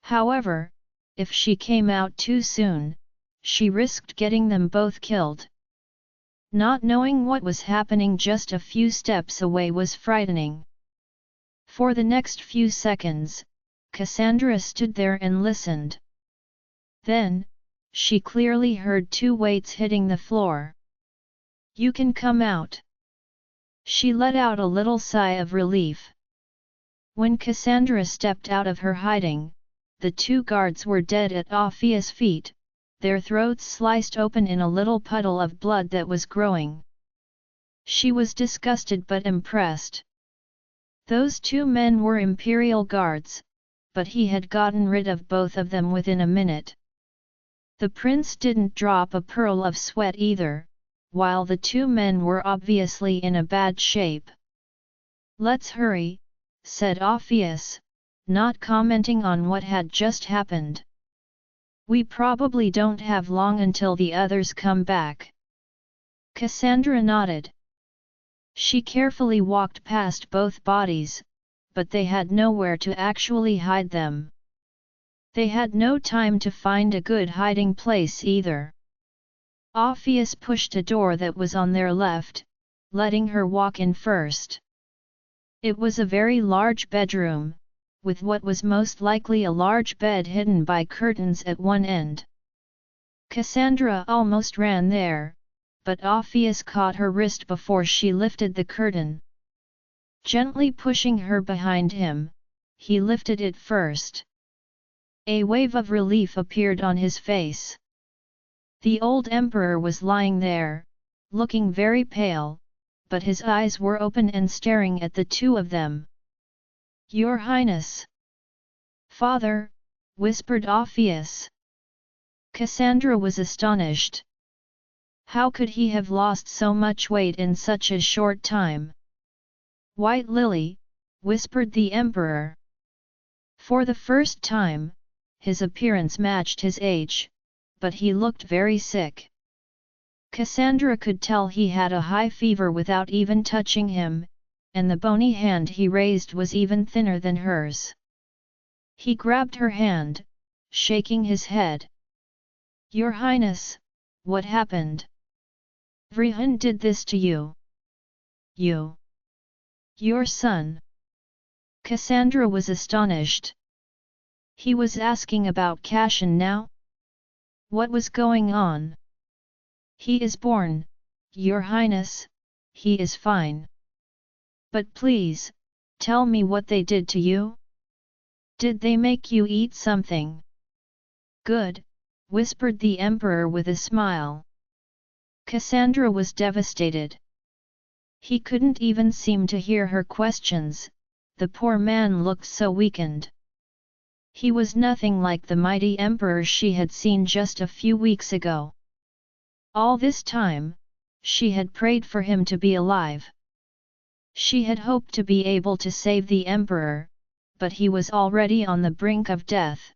However, if she came out too soon, she risked getting them both killed. Not knowing what was happening just a few steps away was frightening. For the next few seconds, Cassandra stood there and listened. Then, she clearly heard 2 weights hitting the floor. You can come out. She let out a little sigh of relief. When Cassandra stepped out of her hiding, the 2 guards were dead at Orpheus' feet, their throats sliced open in a little puddle of blood that was growing. She was disgusted but impressed. Those 2 men were imperial guards, but he had gotten rid of both of them within a minute. The prince didn't drop a pearl of sweat either, while the 2 men were obviously in a bad shape. Let's hurry, said Orpheus, not commenting on what had just happened. We probably don't have long until the others come back. Cassandra nodded. She carefully walked past both bodies, but they had nowhere to actually hide them. They had no time to find a good hiding place either. Orpheus pushed a door that was on their left, letting her walk in first. It was a very large bedroom, with what was most likely a large bed hidden by curtains at one end. Cassandra almost ran there, but Orpheus caught her wrist before she lifted the curtain. Gently pushing her behind him, he lifted it first. A wave of relief appeared on his face. The old emperor was lying there, looking very pale, but his eyes were open and staring at the two of them. "Your Highness!" "Father," whispered Orpheus. Cassandra was astonished. How could he have lost so much weight in such a short time? "White Lily," whispered the emperor. For the first time, his appearance matched his age, but he looked very sick. Cassandra could tell he had a high fever without even touching him, and the bony hand he raised was even thinner than hers. He grabbed her hand, shaking his head. "Your Highness, what happened? Vrihan did this to you? You? Your son?" Cassandra was astonished. He was asking about Cashin now? What was going on? "He is born, Your Highness, he is fine. But please, tell me what they did to you? Did they make you eat something?" "Good," whispered the emperor with a smile. Cassandra was devastated. He couldn't even seem to hear her questions, the poor man looked so weakened. He was nothing like the mighty emperor she had seen just a few weeks ago. All this time, she had prayed for him to be alive. She had hoped to be able to save the emperor, but he was already on the brink of death.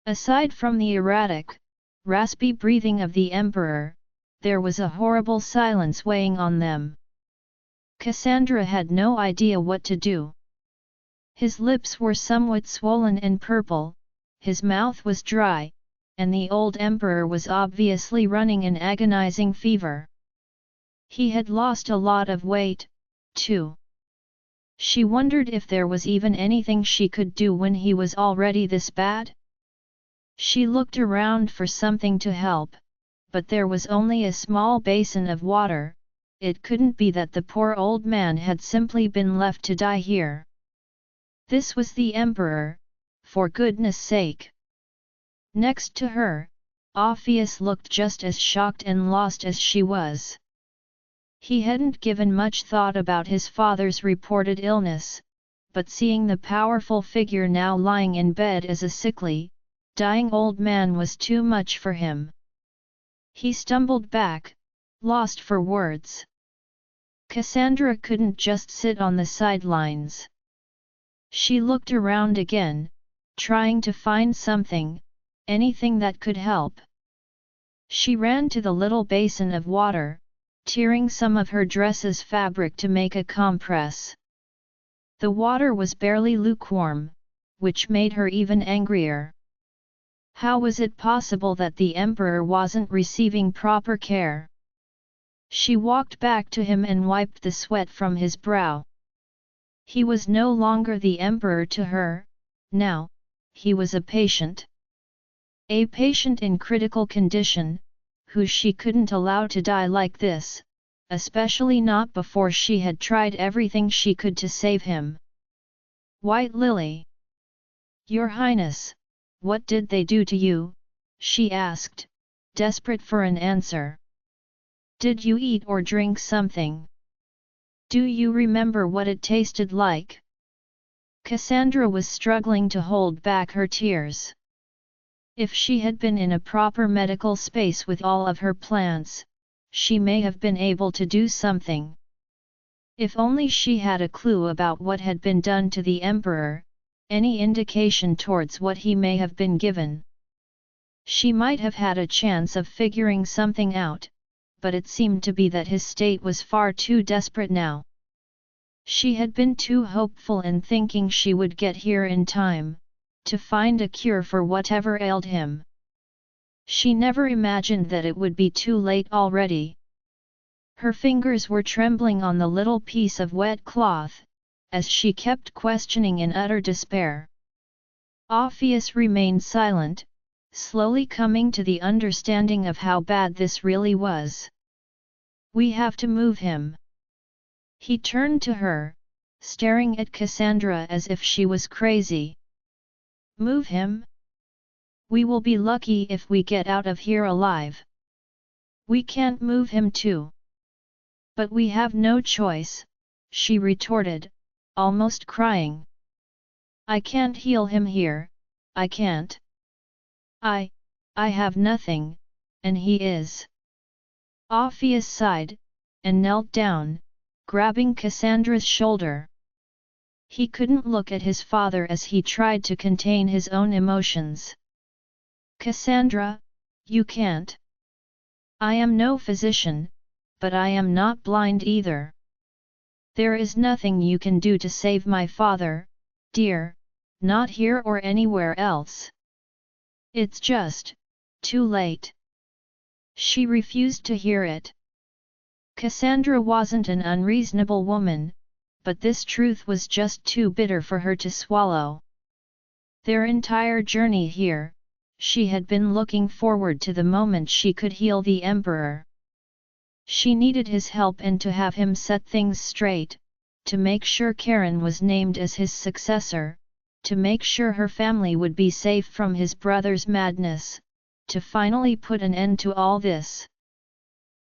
Aside from the erratic, raspy breathing of the emperor, there was a horrible silence weighing on them. Cassandra had no idea what to do. His lips were somewhat swollen and purple, his mouth was dry, and the old emperor was obviously running an agonizing fever. He had lost a lot of weight, too. She wondered if there was even anything she could do when he was already this bad. She looked around for something to help, but there was only a small basin of water. It couldn't be that the poor old man had simply been left to die here. This was the emperor, for goodness sake. Next to her, Orpheus looked just as shocked and lost as she was. He hadn't given much thought about his father's reported illness, but seeing the powerful figure now lying in bed as a sickly, dying old man was too much for him. He stumbled back, lost for words. Cassandra couldn't just sit on the sidelines. She looked around again, trying to find something, anything that could help. She ran to the little basin of water, tearing some of her dress's fabric to make a compress. The water was barely lukewarm, which made her even angrier. How was it possible that the emperor wasn't receiving proper care? She walked back to him and wiped the sweat from his brow. He was no longer the emperor to her, now, he was a patient. A patient in critical condition, who she couldn't allow to die like this, especially not before she had tried everything she could to save him. "White Lily. Your Highness, what did they do to you?" she asked, desperate for an answer. "Did you eat or drink something? Do you remember what it tasted like?" Cassandra was struggling to hold back her tears. If she had been in a proper medical space with all of her plants, she may have been able to do something. If only she had a clue about what had been done to the emperor, any indication towards what he may have been given. She might have had a chance of figuring something out, but it seemed to be that his state was far too desperate now. She had been too hopeful in thinking she would get here in time, to find a cure for whatever ailed him. She never imagined that it would be too late already. Her fingers were trembling on the little piece of wet cloth, as she kept questioning in utter despair. Orpheus remained silent, slowly coming to the understanding of how bad this really was. "We have to move him." He turned to her, staring at Cassandra as if she was crazy. "Move him? We will be lucky if we get out of here alive. We can't move him too." "But we have no choice," she retorted, almost crying. "I can't heal him here, I can't. I have nothing, and he is." Orpheus sighed, and knelt down, grabbing Cassandra's shoulder. He couldn't look at his father as he tried to contain his own emotions. "Cassandra, you can't. I am no physician, but I am not blind either. There is nothing you can do to save my father, dear, not here or anywhere else. It's just too late." She refused to hear it. Cassandra wasn't an unreasonable woman, but this truth was just too bitter for her to swallow. Their entire journey here, she had been looking forward to the moment she could heal the Emperor. She needed his help and to have him set things straight, to make sure Karen was named as his successor, to make sure her family would be safe from his brother's madness, to finally put an end to all this.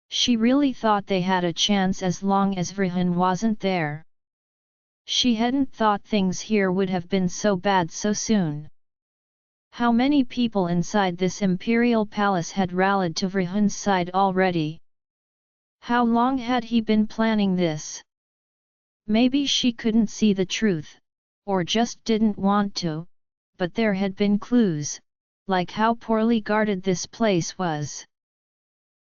She really thought they had a chance as long as Vrihan wasn't there. She hadn't thought things here would have been so bad so soon. How many people inside this imperial palace had rallied to Vrihan's side already? How long had he been planning this? Maybe she couldn't see the truth, or just didn't want to, but there had been clues, like how poorly guarded this place was.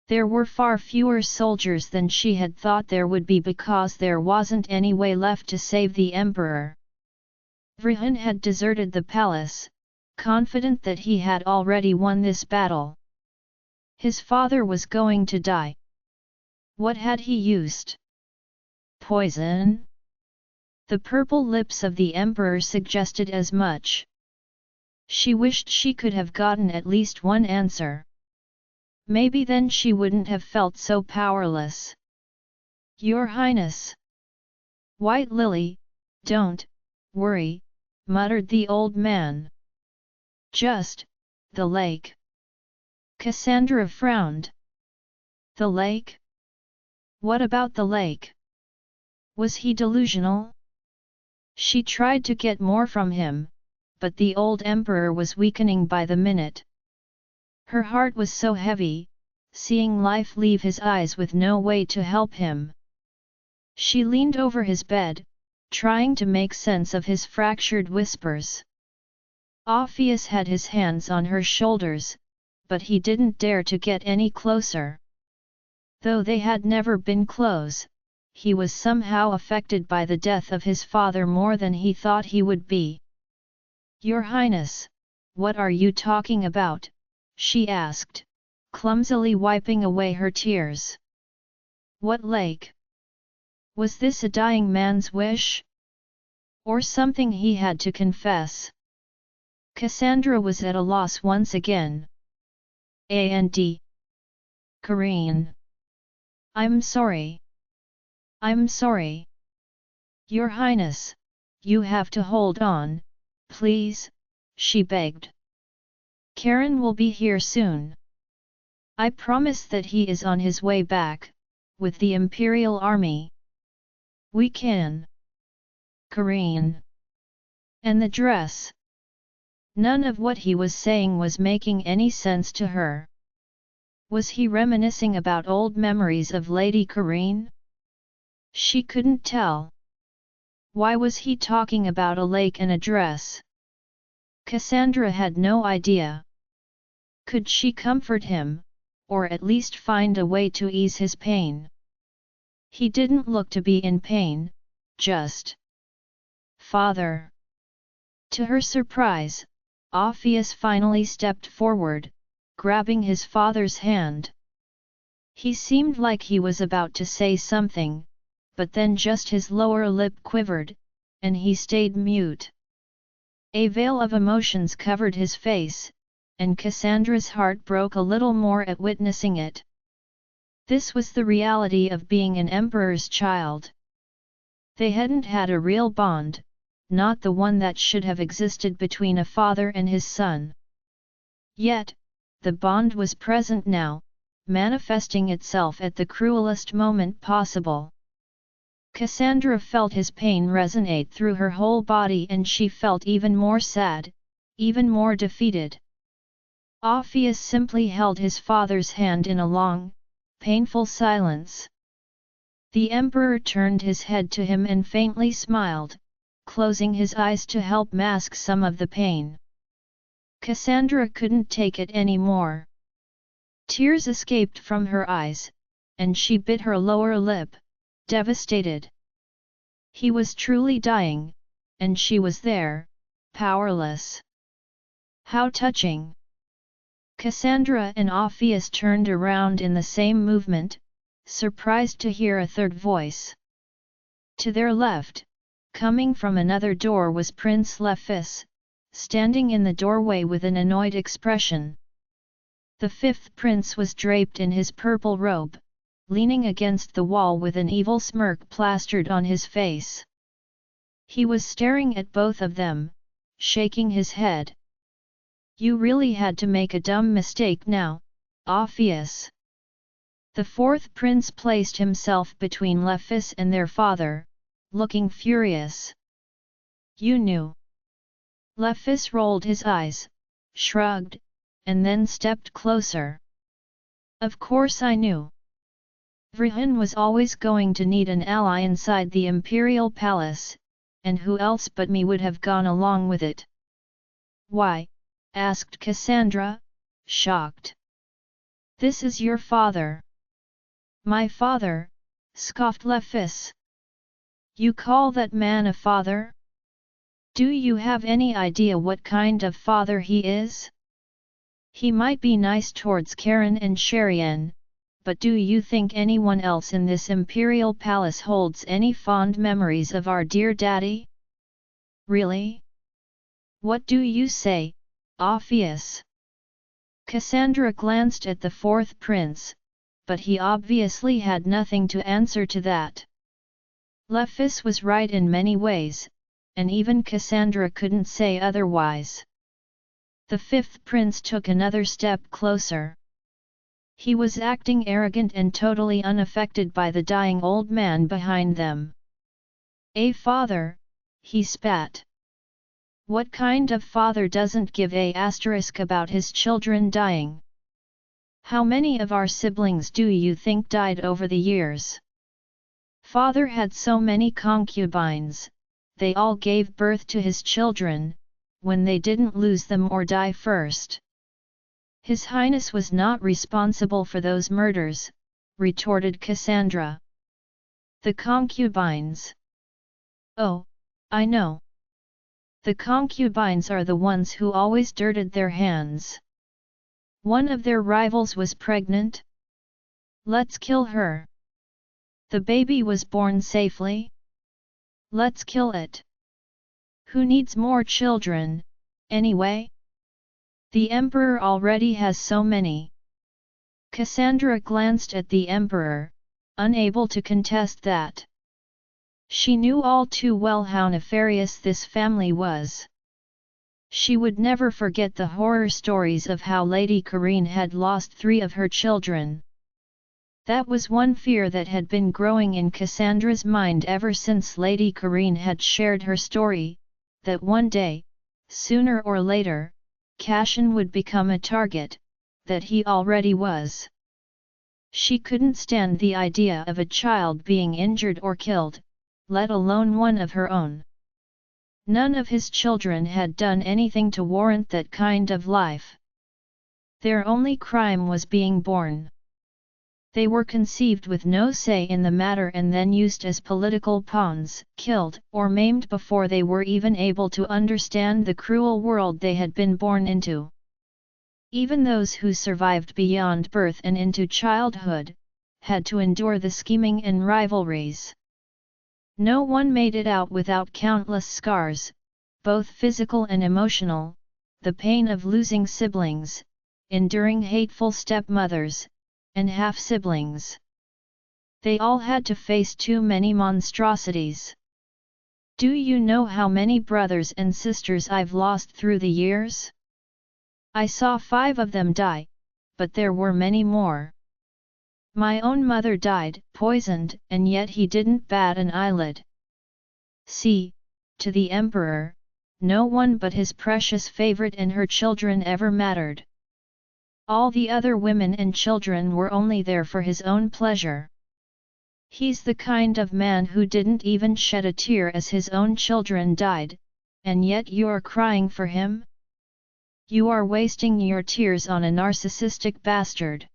There were far fewer soldiers than she had thought there would be because there wasn't any way left to save the Emperor. Vrihan had deserted the palace, confident that he had already won this battle. His father was going to die. What had he used? Poison? The purple lips of the Emperor suggested as much. She wished she could have gotten at least one answer. Maybe then she wouldn't have felt so powerless. "Your Highness." "White Lily, don't worry," muttered the old man. "Just the lake." Cassandra frowned. "The lake? What about the lake? Was he delusional?" She tried to get more from him, but the old emperor was weakening by the minute. Her heart was so heavy, seeing life leave his eyes with no way to help him. She leaned over his bed, trying to make sense of his fractured whispers. Orpheus had his hands on her shoulders, but he didn't dare to get any closer. Though they had never been close, he was somehow affected by the death of his father more than he thought he would be. "Your Highness, what are you talking about?" she asked, clumsily wiping away her tears. "What lake? Was this a dying man's wish? Or something he had to confess?" Cassandra was at a loss once again. "And Karine. I'm sorry. I'm sorry. Your Highness, you have to hold on, please," she begged. "Karen will be here soon. I promise that he is on his way back, with the Imperial Army. We can." Karine. And the dress. None of what he was saying was making any sense to her. Was he reminiscing about old memories of Lady Karine? She couldn't tell. Why was he talking about a lake and a dress? Cassandra had no idea. Could she comfort him, or at least find a way to ease his pain? He didn't look to be in pain, just. "Father." To her surprise, Orpheus finally stepped forward, grabbing his father's hand. He seemed like he was about to say something, but then just his lower lip quivered, and he stayed mute. A veil of emotions covered his face, and Cassandra's heart broke a little more at witnessing it. This was the reality of being an emperor's child. They hadn't had a real bond, not the one that should have existed between a father and his son. Yet, the bond was present now, manifesting itself at the cruelest moment possible. Cassandra felt his pain resonate through her whole body, and she felt even more sad, even more defeated. Orpheus simply held his father's hand in a long, painful silence. The emperor turned his head to him and faintly smiled, closing his eyes to help mask some of the pain. Cassandra couldn't take it anymore. Tears escaped from her eyes, and she bit her lower lip, devastated. He was truly dying, and she was there, powerless. How touching! Cassandra and Orpheus turned around in the same movement, surprised to hear a third voice. To their left, coming from another door, was Prince Ruthless, standing in the doorway with an annoyed expression. The fifth prince was draped in his purple robe, leaning against the wall with an evil smirk plastered on his face. He was staring at both of them, shaking his head. "You really had to make a dumb mistake now, Orpheus." The fourth prince placed himself between Ruthless and their father, looking furious. "You knew." Ruthless rolled his eyes, shrugged, and then stepped closer. "Of course I knew. Virhin was always going to need an ally inside the imperial palace, and who else but me would have gone along with it?" "Why?" asked Cassandra, shocked. "This is your father." "My father?" scoffed Ruthless. "You call that man a father? Do you have any idea what kind of father he is? He might be nice towards Karen and Cherian, but do you think anyone else in this imperial palace holds any fond memories of our dear daddy? Really? What do you say, Orpheus?" Cassandra glanced at the fourth prince, but he obviously had nothing to answer to that. Ruthless was right in many ways, and even Cassandra couldn't say otherwise. The fifth prince took another step closer. He was acting arrogant and totally unaffected by the dying old man behind them. "A father," he spat. "What kind of father doesn't give a asterisk about his children dying? How many of our siblings do you think died over the years? Father had so many concubines, they all gave birth to his children, when they didn't lose them or die first." "His Highness was not responsible for those murders," retorted Cassandra. "The concubines. Oh, I know. The concubines are the ones who always dirtied their hands. One of their rivals was pregnant? Let's kill her. The baby was born safely? Let's kill it. Who needs more children, anyway? The emperor already has so many." Cassandra glanced at the emperor, unable to contest that. She knew all too well how nefarious this family was. She would never forget the horror stories of how Lady Karine had lost 3 of her children. That was one fear that had been growing in Cassandra's mind ever since Lady Karine had shared her story, that one day, sooner or later, Cashan would become a target, that he already was. She couldn't stand the idea of a child being injured or killed, let alone one of her own. None of his children had done anything to warrant that kind of life. Their only crime was being born. They were conceived with no say in the matter and then used as political pawns, killed or maimed before they were even able to understand the cruel world they had been born into. Even those who survived beyond birth and into childhood, had to endure the scheming and rivalries. No one made it out without countless scars, both physical and emotional, the pain of losing siblings, enduring hateful stepmothers, and half-siblings. They all had to face too many monstrosities. Do you know how many brothers and sisters I've lost through the years? I saw 5 of them die, but there were many more. My own mother died, poisoned, and yet he didn't bat an eyelid. See, to the emperor, no one but his precious favorite and her children ever mattered. All the other women and children were only there for his own pleasure. He's the kind of man who didn't even shed a tear as his own children died, and yet you're crying for him? You are wasting your tears on a narcissistic bastard.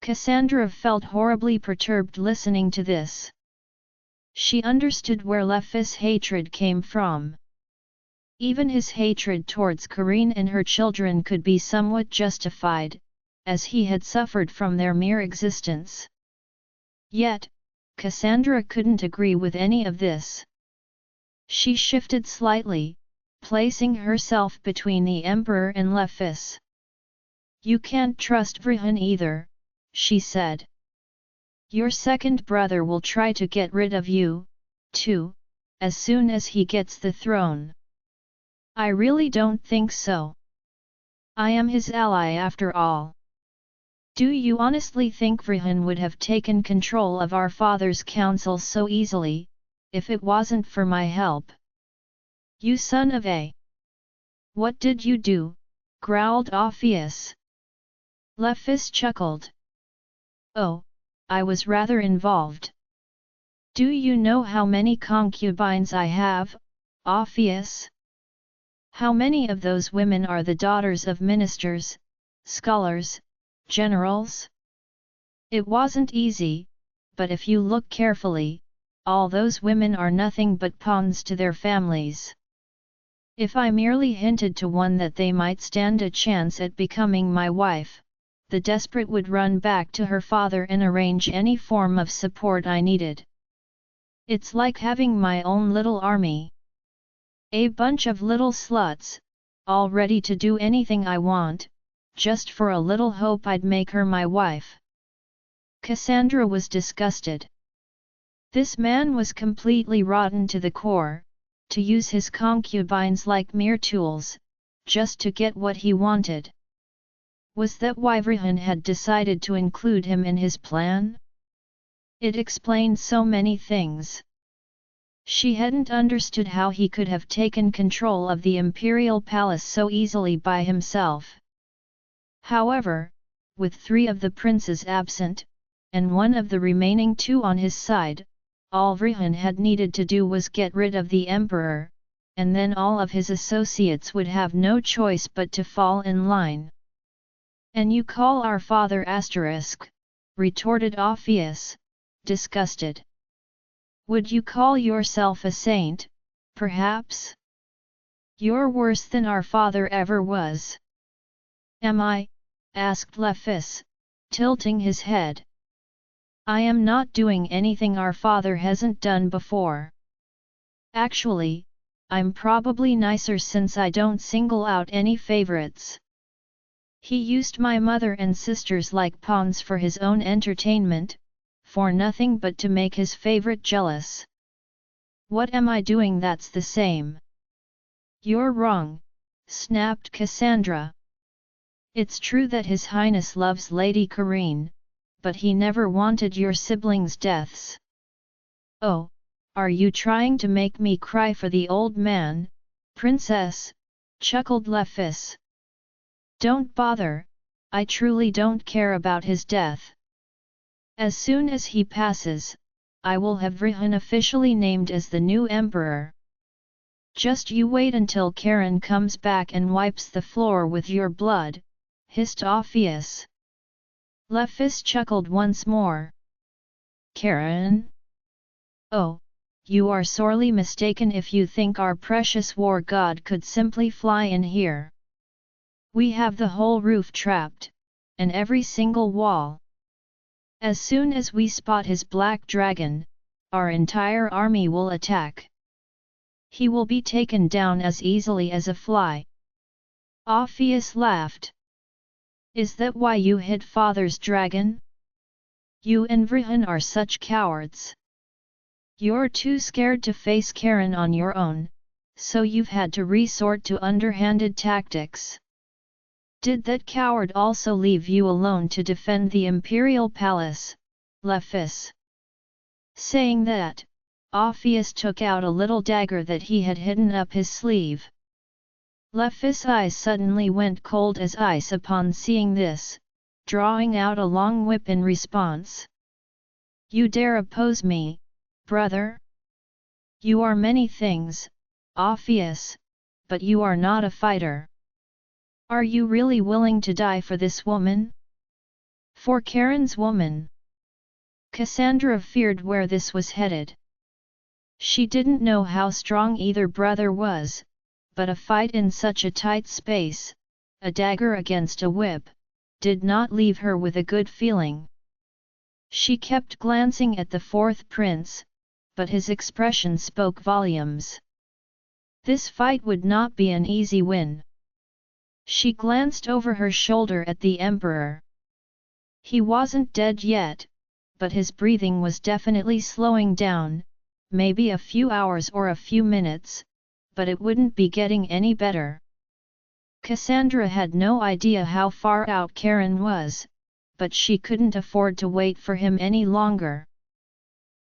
Cassandra felt horribly perturbed listening to this. She understood where Lefis' hatred came from. Even his hatred towards Corinne and her children could be somewhat justified, as he had suffered from their mere existence. Yet, Cassandra couldn't agree with any of this. She shifted slightly, placing herself between the Emperor and Lefis. You can't trust Vrihan either, she said. Your second brother will try to get rid of you, too, as soon as he gets the throne. I really don't think so. I am his ally after all. Do you honestly think Vrihan would have taken control of our father's council so easily, if it wasn't for my help? You son of a... What did you do? Growled Orpheus. Lefis chuckled. Oh, I was rather involved. Do you know how many concubines I have, Orpheus? How many of those women are the daughters of ministers, scholars, generals? It wasn't easy, but if you look carefully, all those women are nothing but pawns to their families. If I merely hinted to one that they might stand a chance at becoming my wife, the desperate would run back to her father and arrange any form of support I needed. It's like having my own little army. A bunch of little sluts, all ready to do anything I want, just for a little hope I'd make her my wife. Cassandra was disgusted. This man was completely rotten to the core, to use his concubines like mere tools, just to get what he wanted. Was that why Vrihan had decided to include him in his plan? It explained so many things. She hadn't understood how he could have taken control of the imperial palace so easily by himself. However, with 3 of the princes absent, and one of the remaining 2 on his side, all Vrihan had needed to do was get rid of the emperor, and then all of his associates would have no choice but to fall in line. And you call our father asterisk, retorted Orpheus, disgusted. Would you call yourself a saint, perhaps? You're worse than our father ever was. Am I? Asked Lefis, tilting his head. I am not doing anything our father hasn't done before. Actually, I'm probably nicer since I don't single out any favorites. He used my mother and sisters like pawns for his own entertainment, for nothing but to make his favorite jealous. What am I doing that's the same? You're wrong, snapped Cassandra. It's true that His Highness loves Lady Corinne, but he never wanted your siblings' deaths. Oh, are you trying to make me cry for the old man, princess? Chuckled Lefis. Don't bother, I truly don't care about his death. As soon as he passes, I will have Vrihan officially named as the new emperor. Just you wait until Karen comes back and wipes the floor with your blood, hissed Orpheus. Lephis chuckled once more. Karen? Oh, you are sorely mistaken if you think our precious war god could simply fly in here. We have the whole roof trapped, and every single wall. As soon as we spot his black dragon, our entire army will attack. He will be taken down as easily as a fly. Orpheus laughed. Is that why you hid father's dragon? You and Vrihan are such cowards. You're too scared to face Karen on your own, so you've had to resort to underhanded tactics. Did that coward also leave you alone to defend the imperial palace, Lephis? Saying that, Orpheus took out a little dagger that he had hidden up his sleeve. Lephis' eyes suddenly went cold as ice upon seeing this, drawing out a long whip in response. You dare oppose me, brother? You are many things, Orpheus, but you are not a fighter. Are you really willing to die for this woman? For Karen's woman? Cassandra feared where this was headed. She didn't know how strong either brother was, but a fight in such a tight space, a dagger against a whip, did not leave her with a good feeling. She kept glancing at the fourth prince, but his expression spoke volumes. This fight would not be an easy win. She glanced over her shoulder at the emperor. He wasn't dead yet, but his breathing was definitely slowing down, maybe a few hours or a few minutes, but it wouldn't be getting any better. Cassandra had no idea how far out Karen was, but she couldn't afford to wait for him any longer.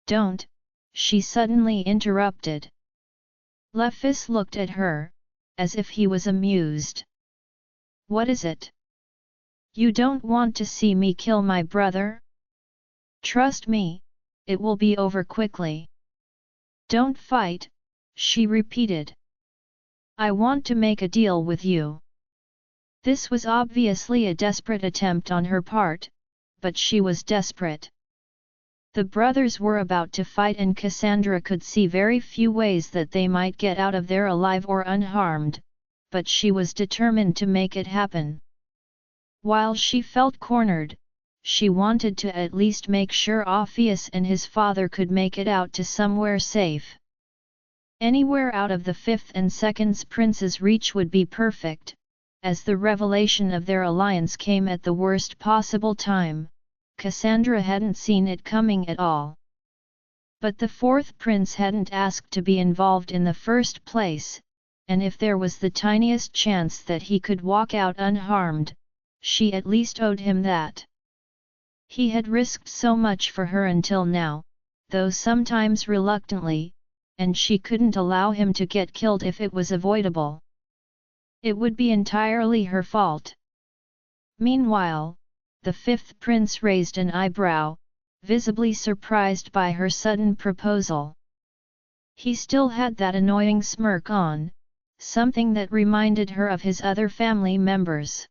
Don't, she suddenly interrupted. Lephis looked at her, as if he was amused. What is it? You don't want to see me kill my brother? Trust me, it will be over quickly. Don't fight, she repeated. I want to make a deal with you. This was obviously a desperate attempt on her part, but she was desperate. The brothers were about to fight and Cassandra could see very few ways that they might get out of there alive or unharmed, but she was determined to make it happen. While she felt cornered, she wanted to at least make sure Orpheus and his father could make it out to somewhere safe. Anywhere out of the fifth and second prince's reach would be perfect, as the revelation of their alliance came at the worst possible time. Cassandra hadn't seen it coming at all. But the fourth prince hadn't asked to be involved in the first place, and if there was the tiniest chance that he could walk out unharmed, she at least owed him that. He had risked so much for her until now, though sometimes reluctantly, and she couldn't allow him to get killed if it was avoidable. It would be entirely her fault. Meanwhile, the fifth prince raised an eyebrow, visibly surprised by her sudden proposal. He still had that annoying smirk on, something that reminded her of his other family members.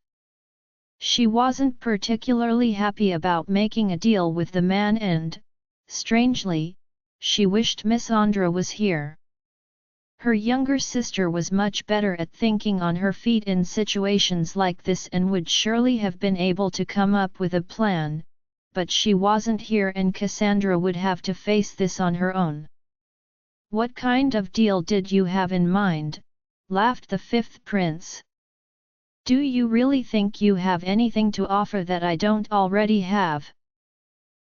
She wasn't particularly happy about making a deal with the man and, strangely, she wished Miss Andra was here. Her younger sister was much better at thinking on her feet in situations like this and would surely have been able to come up with a plan, but she wasn't here and Cassandra would have to face this on her own. What kind of deal did you have in mind? Laughed the fifth prince. Do you really think you have anything to offer that I don't already have?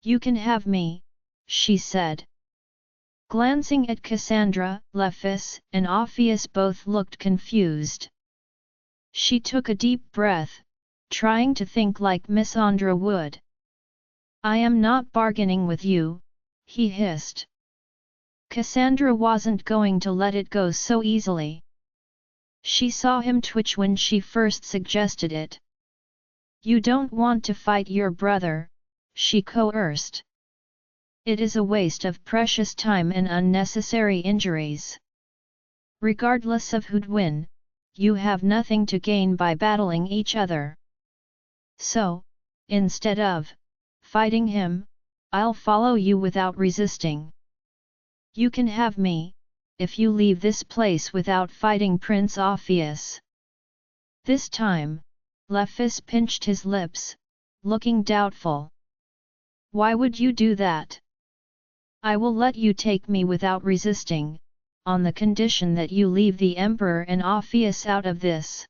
You can have me, she said. Glancing at Cassandra, Lephis and Orpheus both looked confused. She took a deep breath, trying to think like Miss Andra would. I am not bargaining with you, he hissed. Cassandra wasn't going to let it go so easily. She saw him twitch when she first suggested it. You don't want to fight your brother, she coerced. It is a waste of precious time and unnecessary injuries. Regardless of who'd win, you have nothing to gain by battling each other. So, Instead of fighting him, I'll follow you without resisting. You can have me, if you leave this place without fighting Prince Orpheus. This time, Lephis pinched his lips, looking doubtful. Why would you do that? I will let you take me without resisting, on the condition that you leave the Emperor and Orpheus out of this.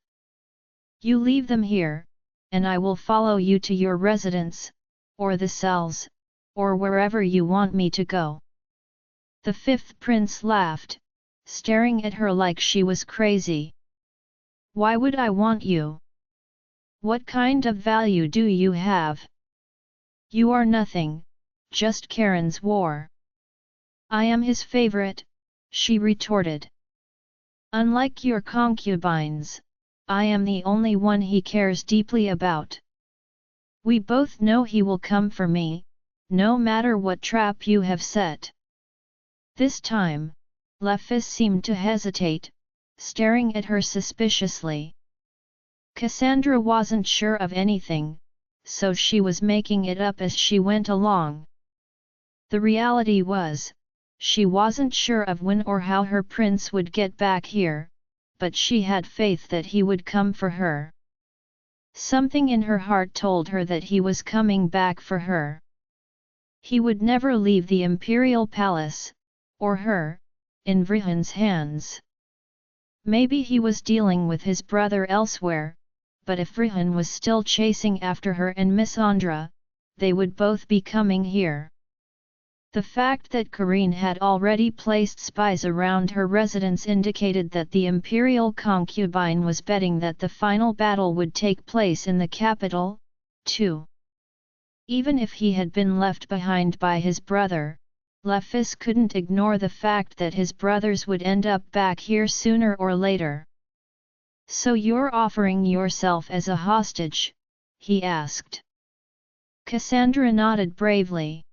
You leave them here, and I will follow you to your residence, or the cells, or wherever you want me to go. The fifth prince laughed, staring at her like she was crazy. Why would I want you? What kind of value do you have? You are nothing, just Charon's war. I am his favorite, she retorted. Unlike your concubines, I am the only one he cares deeply about. We both know he will come for me, no matter what trap you have set. This time, Lephis seemed to hesitate, staring at her suspiciously. Cassandra wasn't sure of anything, so she was making it up as she went along. The reality was, she wasn't sure of when or how her prince would get back here, but she had faith that he would come for her. Something in her heart told her that he was coming back for her. He would never leave the imperial palace, or her, in Vrihan's hands. Maybe he was dealing with his brother elsewhere, but if Vrihan was still chasing after her and Miss Andra, they would both be coming here. The fact that Karine had already placed spies around her residence indicated that the imperial concubine was betting that the final battle would take place in the capital, too. Even if he had been left behind by his brother, Lephis couldn't ignore the fact that his brothers would end up back here sooner or later. So you're offering yourself as a hostage? He asked. Cassandra nodded bravely.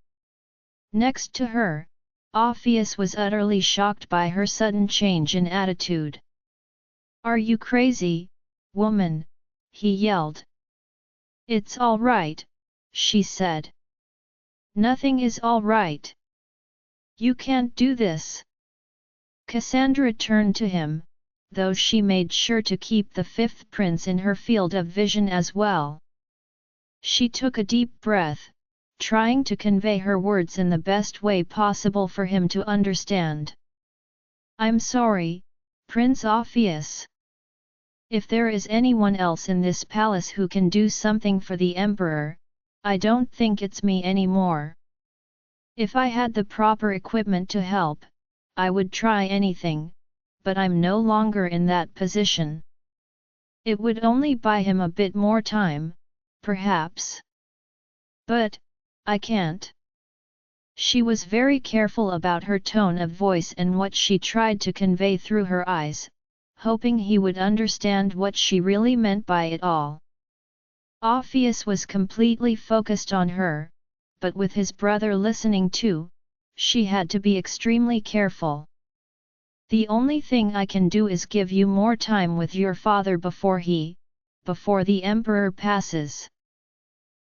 Next to her, Orpheus was utterly shocked by her sudden change in attitude. Are you crazy, woman? He yelled. It's all right, she said. Nothing is all right. You can't do this. Cassandra turned to him, though she made sure to keep the fifth prince in her field of vision as well. She took a deep breath, trying to convey her words in the best way possible for him to understand. I'm sorry, Prince Orpheus. If there is anyone else in this palace who can do something for the Emperor, I don't think it's me anymore. If I had the proper equipment to help, I would try anything, but I'm no longer in that position. It would only buy him a bit more time, perhaps. But, I can't. She was very careful about her tone of voice and what she tried to convey through her eyes, hoping he would understand what she really meant by it all. Orpheus was completely focused on her, but with his brother listening too, she had to be extremely careful. The only thing I can do is give you more time with your father before the Emperor passes.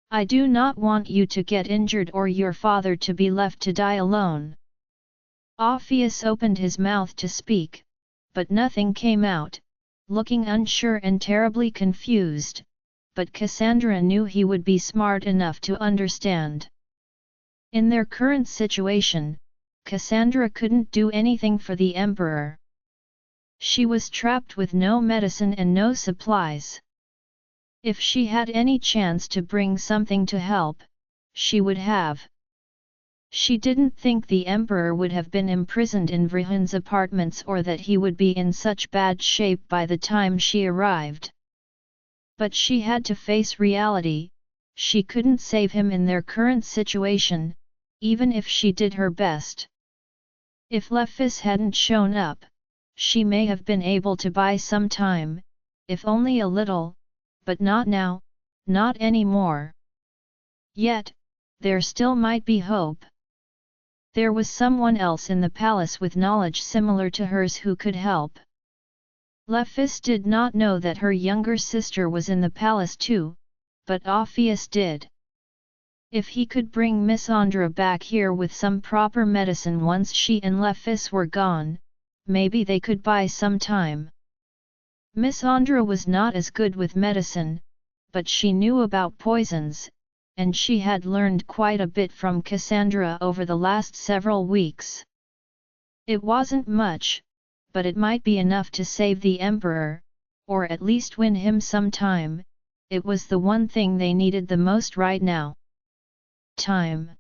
I do not want you to get injured or your father to be left to die alone. Orpheus opened his mouth to speak, but nothing came out, looking unsure and terribly confused, but Cassandra knew he would be smart enough to understand. In their current situation, Cassandra couldn't do anything for the Emperor. She was trapped with no medicine and no supplies. If she had any chance to bring something to help, she would have. She didn't think the Emperor would have been imprisoned in Vrihan's apartments or that he would be in such bad shape by the time she arrived. But she had to face reality, she couldn't save him in their current situation, even if she did her best. If Lephis hadn't shown up, she may have been able to buy some time, if only a little, but not now, not anymore. Yet, there still might be hope. There was someone else in the palace with knowledge similar to hers who could help. Lephis did not know that her younger sister was in the palace too, but Orpheus did. If he could bring Miss Andra back here with some proper medicine once she and Lefis were gone, maybe they could buy some time. Miss Andra was not as good with medicine, but she knew about poisons, and she had learned quite a bit from Cassandra over the last several weeks. It wasn't much, but it might be enough to save the Emperor, or at least win him some time. It was the one thing they needed the most right now. Time.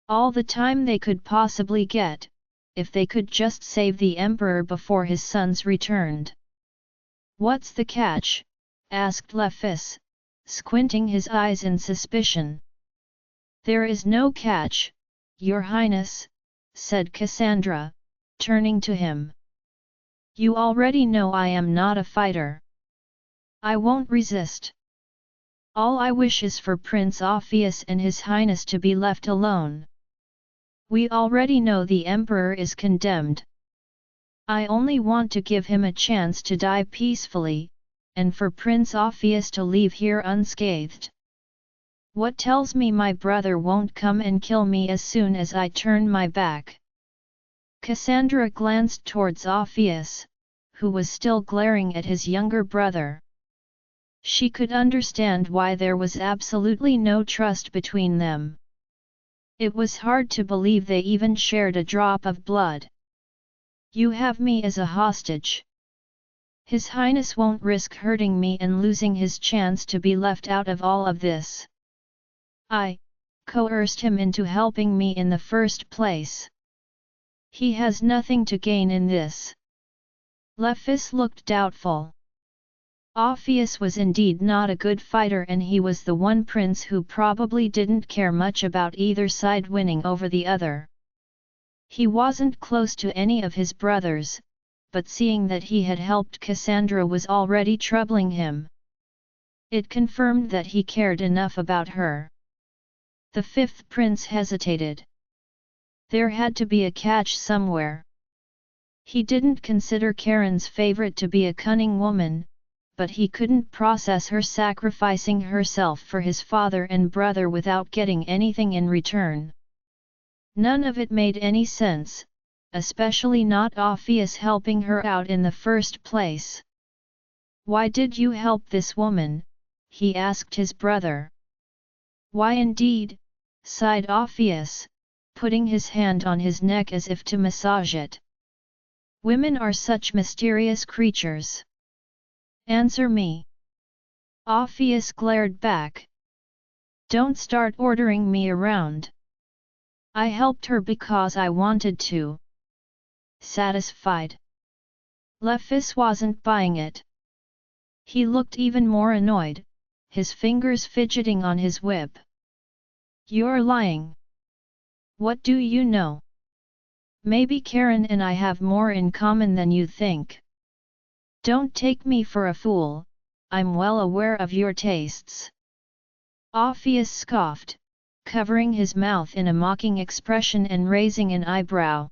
All the time they could possibly get, if they could just save the Emperor before his sons returned. "What's the catch?" asked Lefis, squinting his eyes in suspicion. "There is no catch, Your Highness," said Cassandra, turning to him. "You already know I am not a fighter. I won't resist. All I wish is for Prince Ophius and His Highness to be left alone. We already know the Emperor is condemned. I only want to give him a chance to die peacefully, and for Prince Ophius to leave here unscathed. What tells me my brother won't come and kill me as soon as I turn my back?" Cassandra glanced towards Ophius, who was still glaring at his younger brother. She could understand why there was absolutely no trust between them. It was hard to believe they even shared a drop of blood. "You have me as a hostage. His Highness won't risk hurting me and losing his chance to be left out of all of this. I coerced him into helping me in the first place. He has nothing to gain in this." Lefis looked doubtful. Ophius was indeed not a good fighter, and he was the one prince who probably didn't care much about either side winning over the other. He wasn't close to any of his brothers, but seeing that he had helped Cassandra was already troubling him. It confirmed that he cared enough about her. The fifth prince hesitated. There had to be a catch somewhere. He didn't consider Karen's favorite to be a cunning woman, but he couldn't process her sacrificing herself for his father and brother without getting anything in return. None of it made any sense, especially not Ophius helping her out in the first place. "Why did you help this woman?" he asked his brother. "Why indeed?" sighed Ophius, putting his hand on his neck as if to massage it. "Women are such mysterious creatures. Answer me." Ophius glared back. "Don't start ordering me around. I helped her because I wanted to." Satisfied? Lefis wasn't buying it. He looked even more annoyed, his fingers fidgeting on his whip. "You're lying. What do you know? Maybe Karen and I have more in common than you think. Don't take me for a fool, I'm well aware of your tastes." Ophius scoffed, covering his mouth in a mocking expression and raising an eyebrow.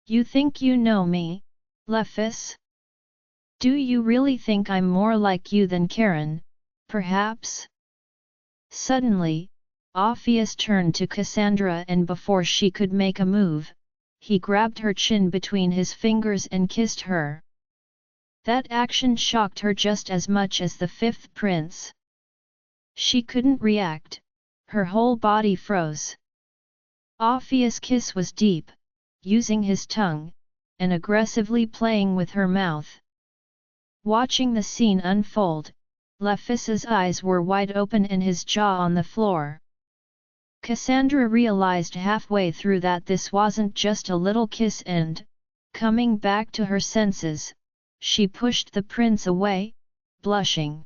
"You think you know me, Lefis? Do you really think I'm more like you than Karen, perhaps?" Suddenly, Ophius turned to Cassandra, and before she could make a move, he grabbed her chin between his fingers and kissed her. That action shocked her just as much as the fifth prince. She couldn't react, her whole body froze. Ophius' kiss was deep, using his tongue, and aggressively playing with her mouth. Watching the scene unfold, Lefis's eyes were wide open and his jaw on the floor. Cassandra realized halfway through that this wasn't just a little kiss and, coming back to her senses, she pushed the prince away, blushing.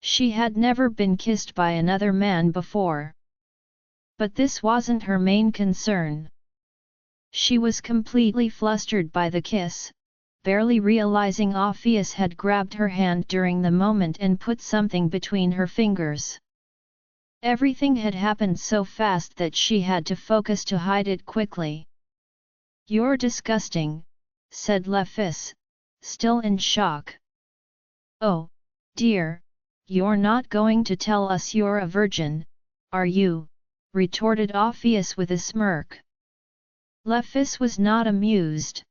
She had never been kissed by another man before. But this wasn't her main concern. She was completely flustered by the kiss, barely realizing Ophius had grabbed her hand during the moment and put something between her fingers. Everything had happened so fast that she had to focus to hide it quickly. "You're disgusting," said Lefis, still in shock. "Oh, dear, you're not going to tell us you're a virgin, are you?" retorted Orpheus with a smirk. Lephis was not amused.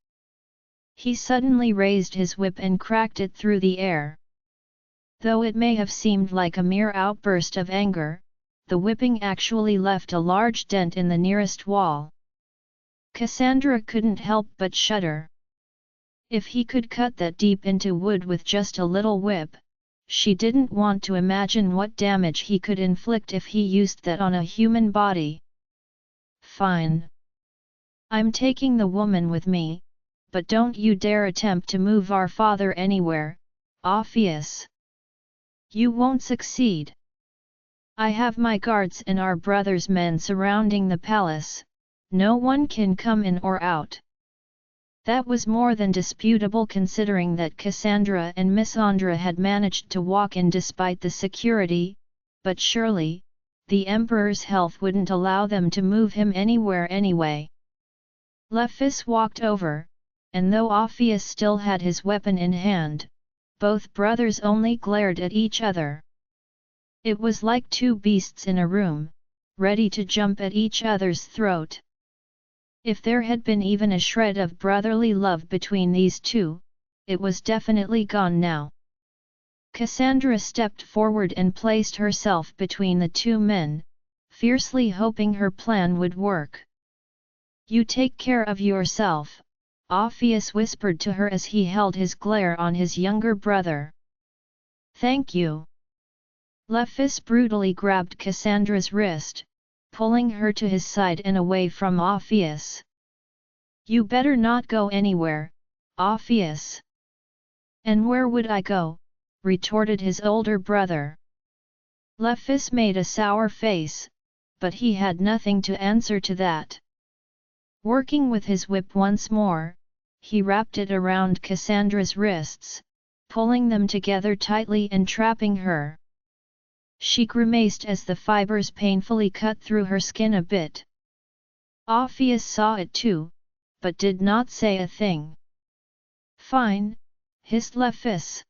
He suddenly raised his whip and cracked it through the air. Though it may have seemed like a mere outburst of anger, the whipping actually left a large dent in the nearest wall. Cassandra couldn't help but shudder. If he could cut that deep into wood with just a little whip, she didn't want to imagine what damage he could inflict if he used that on a human body. "Fine. I'm taking the woman with me, but don't you dare attempt to move our father anywhere, Orpheus. You won't succeed. I have my guards and our brother's men surrounding the palace, no one can come in or out." That was more than disputable considering that Cassandra and Missandra had managed to walk in despite the security, but surely, the Emperor's health wouldn't allow them to move him anywhere anyway. Lephis walked over, and though Orpheus still had his weapon in hand, both brothers only glared at each other. It was like two beasts in a room, ready to jump at each other's throat. If there had been even a shred of brotherly love between these two, it was definitely gone now. Cassandra stepped forward and placed herself between the two men, fiercely hoping her plan would work. "You take care of yourself," Orpheus whispered to her as he held his glare on his younger brother. "Thank you." Lephis brutally grabbed Cassandra's wrist, pulling her to his side and away from Orpheus. "You better not go anywhere, Orpheus." "And where would I go?" retorted his older brother. Lephis made a sour face, but he had nothing to answer to that. Working with his whip once more, he wrapped it around Cassandra's wrists, pulling them together tightly and trapping her. She grimaced as the fibers painfully cut through her skin a bit. Orpheus saw it too, but did not say a thing. "Fine," hissed Lephis.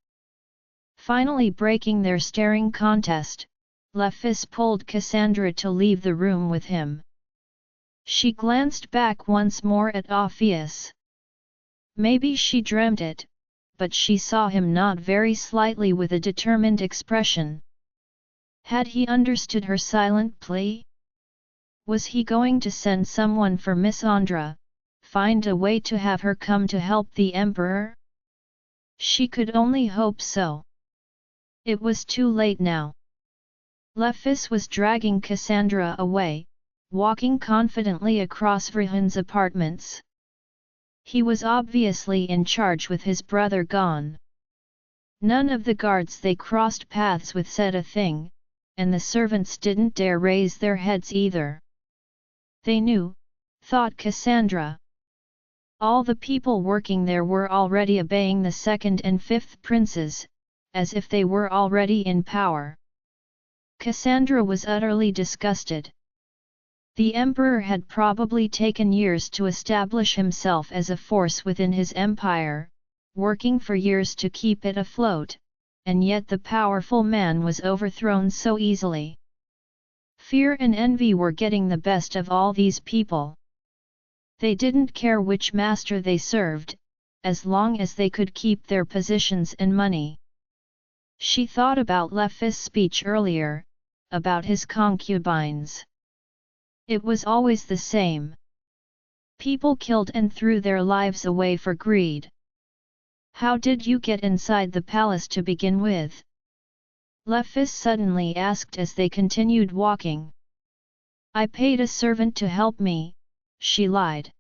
Finally breaking their staring contest, Lephis pulled Cassandra to leave the room with him. She glanced back once more at Orpheus. Maybe she dreamt it, but she saw him nod very slightly with a determined expression. Had he understood her silent plea? Was he going to send someone for Missandra, find a way to have her come to help the Emperor? She could only hope so. It was too late now. Lephis was dragging Cassandra away, walking confidently across Vrihan's apartments. He was obviously in charge with his brother gone. None of the guards they crossed paths with said a thing, and the servants didn't dare raise their heads either. They knew, thought Cassandra. All the people working there were already obeying the second and fifth princes, as if they were already in power. Cassandra was utterly disgusted. The Emperor had probably taken years to establish himself as a force within his empire, working for years to keep it afloat, and yet the powerful man was overthrown so easily. Fear and envy were getting the best of all these people. They didn't care which master they served, as long as they could keep their positions and money. She thought about Lephis' speech earlier, about his concubines. It was always the same. People killed and threw their lives away for greed. "How did you get inside the palace to begin with?" Lephis suddenly asked as they continued walking. "I paid a servant to help me," she lied.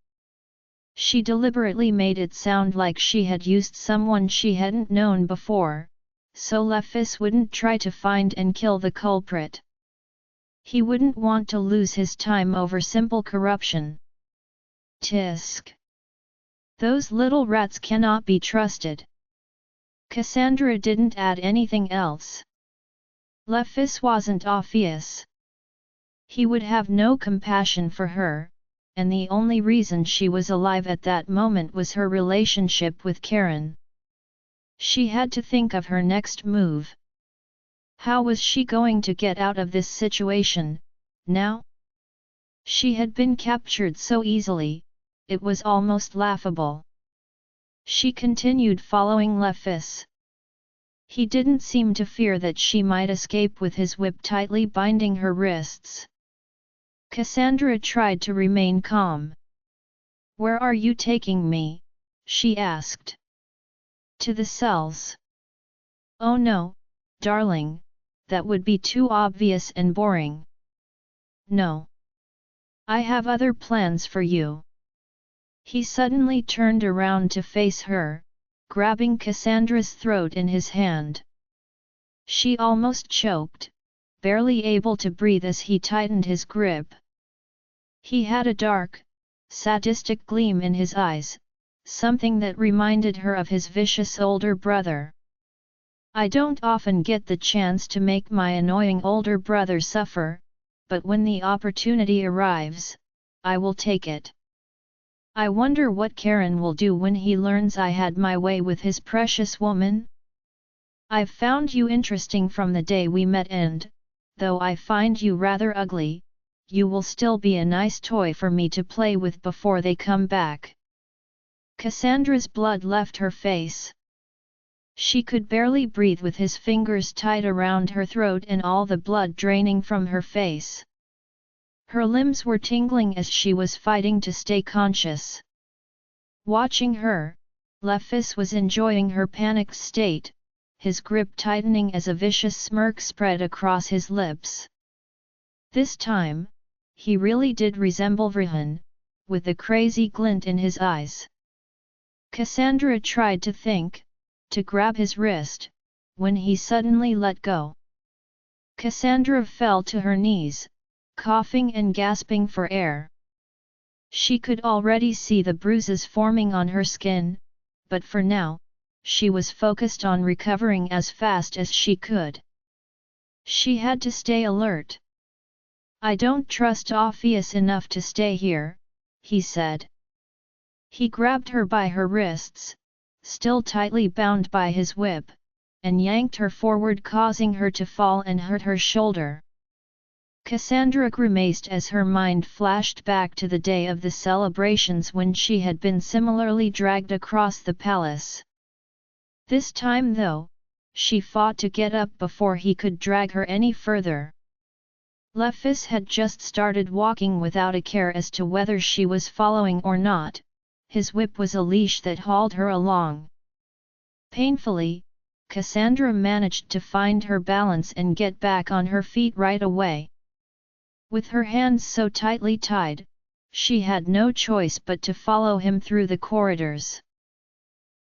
She deliberately made it sound like she had used someone she hadn't known before, so Lephis wouldn't try to find and kill the culprit. He wouldn't want to lose his time over simple corruption. Tisk! Those little rats cannot be trusted. Cassandra didn't add anything else. Lephis wasn't Orpheus. He would have no compassion for her, and the only reason she was alive at that moment was her relationship with Karen. She had to think of her next move. How was she going to get out of this situation, now? She had been captured so easily, it was almost laughable. She continued following Lefis. He didn't seem to fear that she might escape with his whip tightly binding her wrists. Cassandra tried to remain calm. "Where are you taking me?" she asked. "To the cells." "Oh no, darling, that would be too obvious and boring." "No. I have other plans for you." He suddenly turned around to face her, grabbing Cassandra's throat in his hand. She almost choked, barely able to breathe as he tightened his grip. He had a dark, sadistic gleam in his eyes, something that reminded her of his vicious older brother. "I don't often get the chance to make my annoying older brother suffer, but when the opportunity arrives, I will take it. I wonder what Karen will do when he learns I had my way with his precious woman? I've found you interesting from the day we met and, though I find you rather ugly, you will still be a nice toy for me to play with before they come back." Cassandra's blood left her face. She could barely breathe with his fingers tight around her throat and all the blood draining from her face. Her limbs were tingling as she was fighting to stay conscious. Watching her, Lefis was enjoying her panicked state, his grip tightening as a vicious smirk spread across his lips. This time, he really did resemble Vrihan, with a crazy glint in his eyes. Cassandra tried to think, to grab his wrist, when he suddenly let go. Cassandra fell to her knees, coughing and gasping for air. She could already see the bruises forming on her skin, but for now, she was focused on recovering as fast as she could. She had to stay alert. "I don't trust Orpheus enough to stay here," he said. He grabbed her by her wrists, still tightly bound by his whip, and yanked her forward, causing her to fall and hurt her shoulder. Cassandra grimaced as her mind flashed back to the day of the celebrations when she had been similarly dragged across the palace. This time though, she fought to get up before he could drag her any further. Lefis had just started walking without a care as to whether she was following or not. His whip was a leash that hauled her along. Painfully, Cassandra managed to find her balance and get back on her feet right away. With her hands so tightly tied, she had no choice but to follow him through the corridors.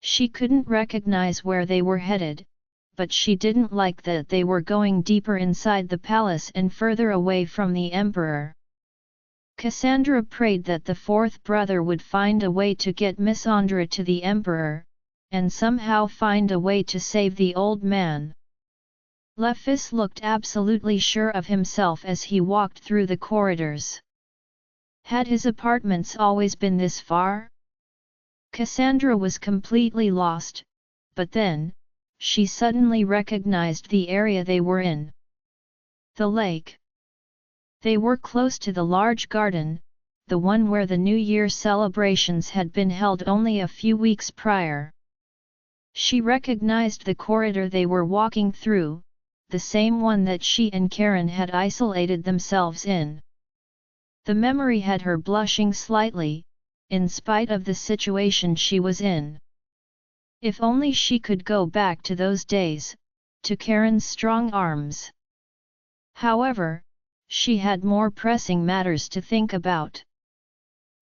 She couldn't recognize where they were headed, but she didn't like that they were going deeper inside the palace and further away from the emperor. Cassandra prayed that the fourth brother would find a way to get Miss Andra to the emperor, and somehow find a way to save the old man. Lefis looked absolutely sure of himself as he walked through the corridors. Had his apartments always been this far? Cassandra was completely lost, but then, she suddenly recognized the area they were in. The lake. They were close to the large garden, the one where the New Year celebrations had been held only a few weeks prior. She recognized the corridor they were walking through, the same one that she and Karen had isolated themselves in. The memory had her blushing slightly, in spite of the situation she was in. If only she could go back to those days, to Karen's strong arms. However, she had more pressing matters to think about.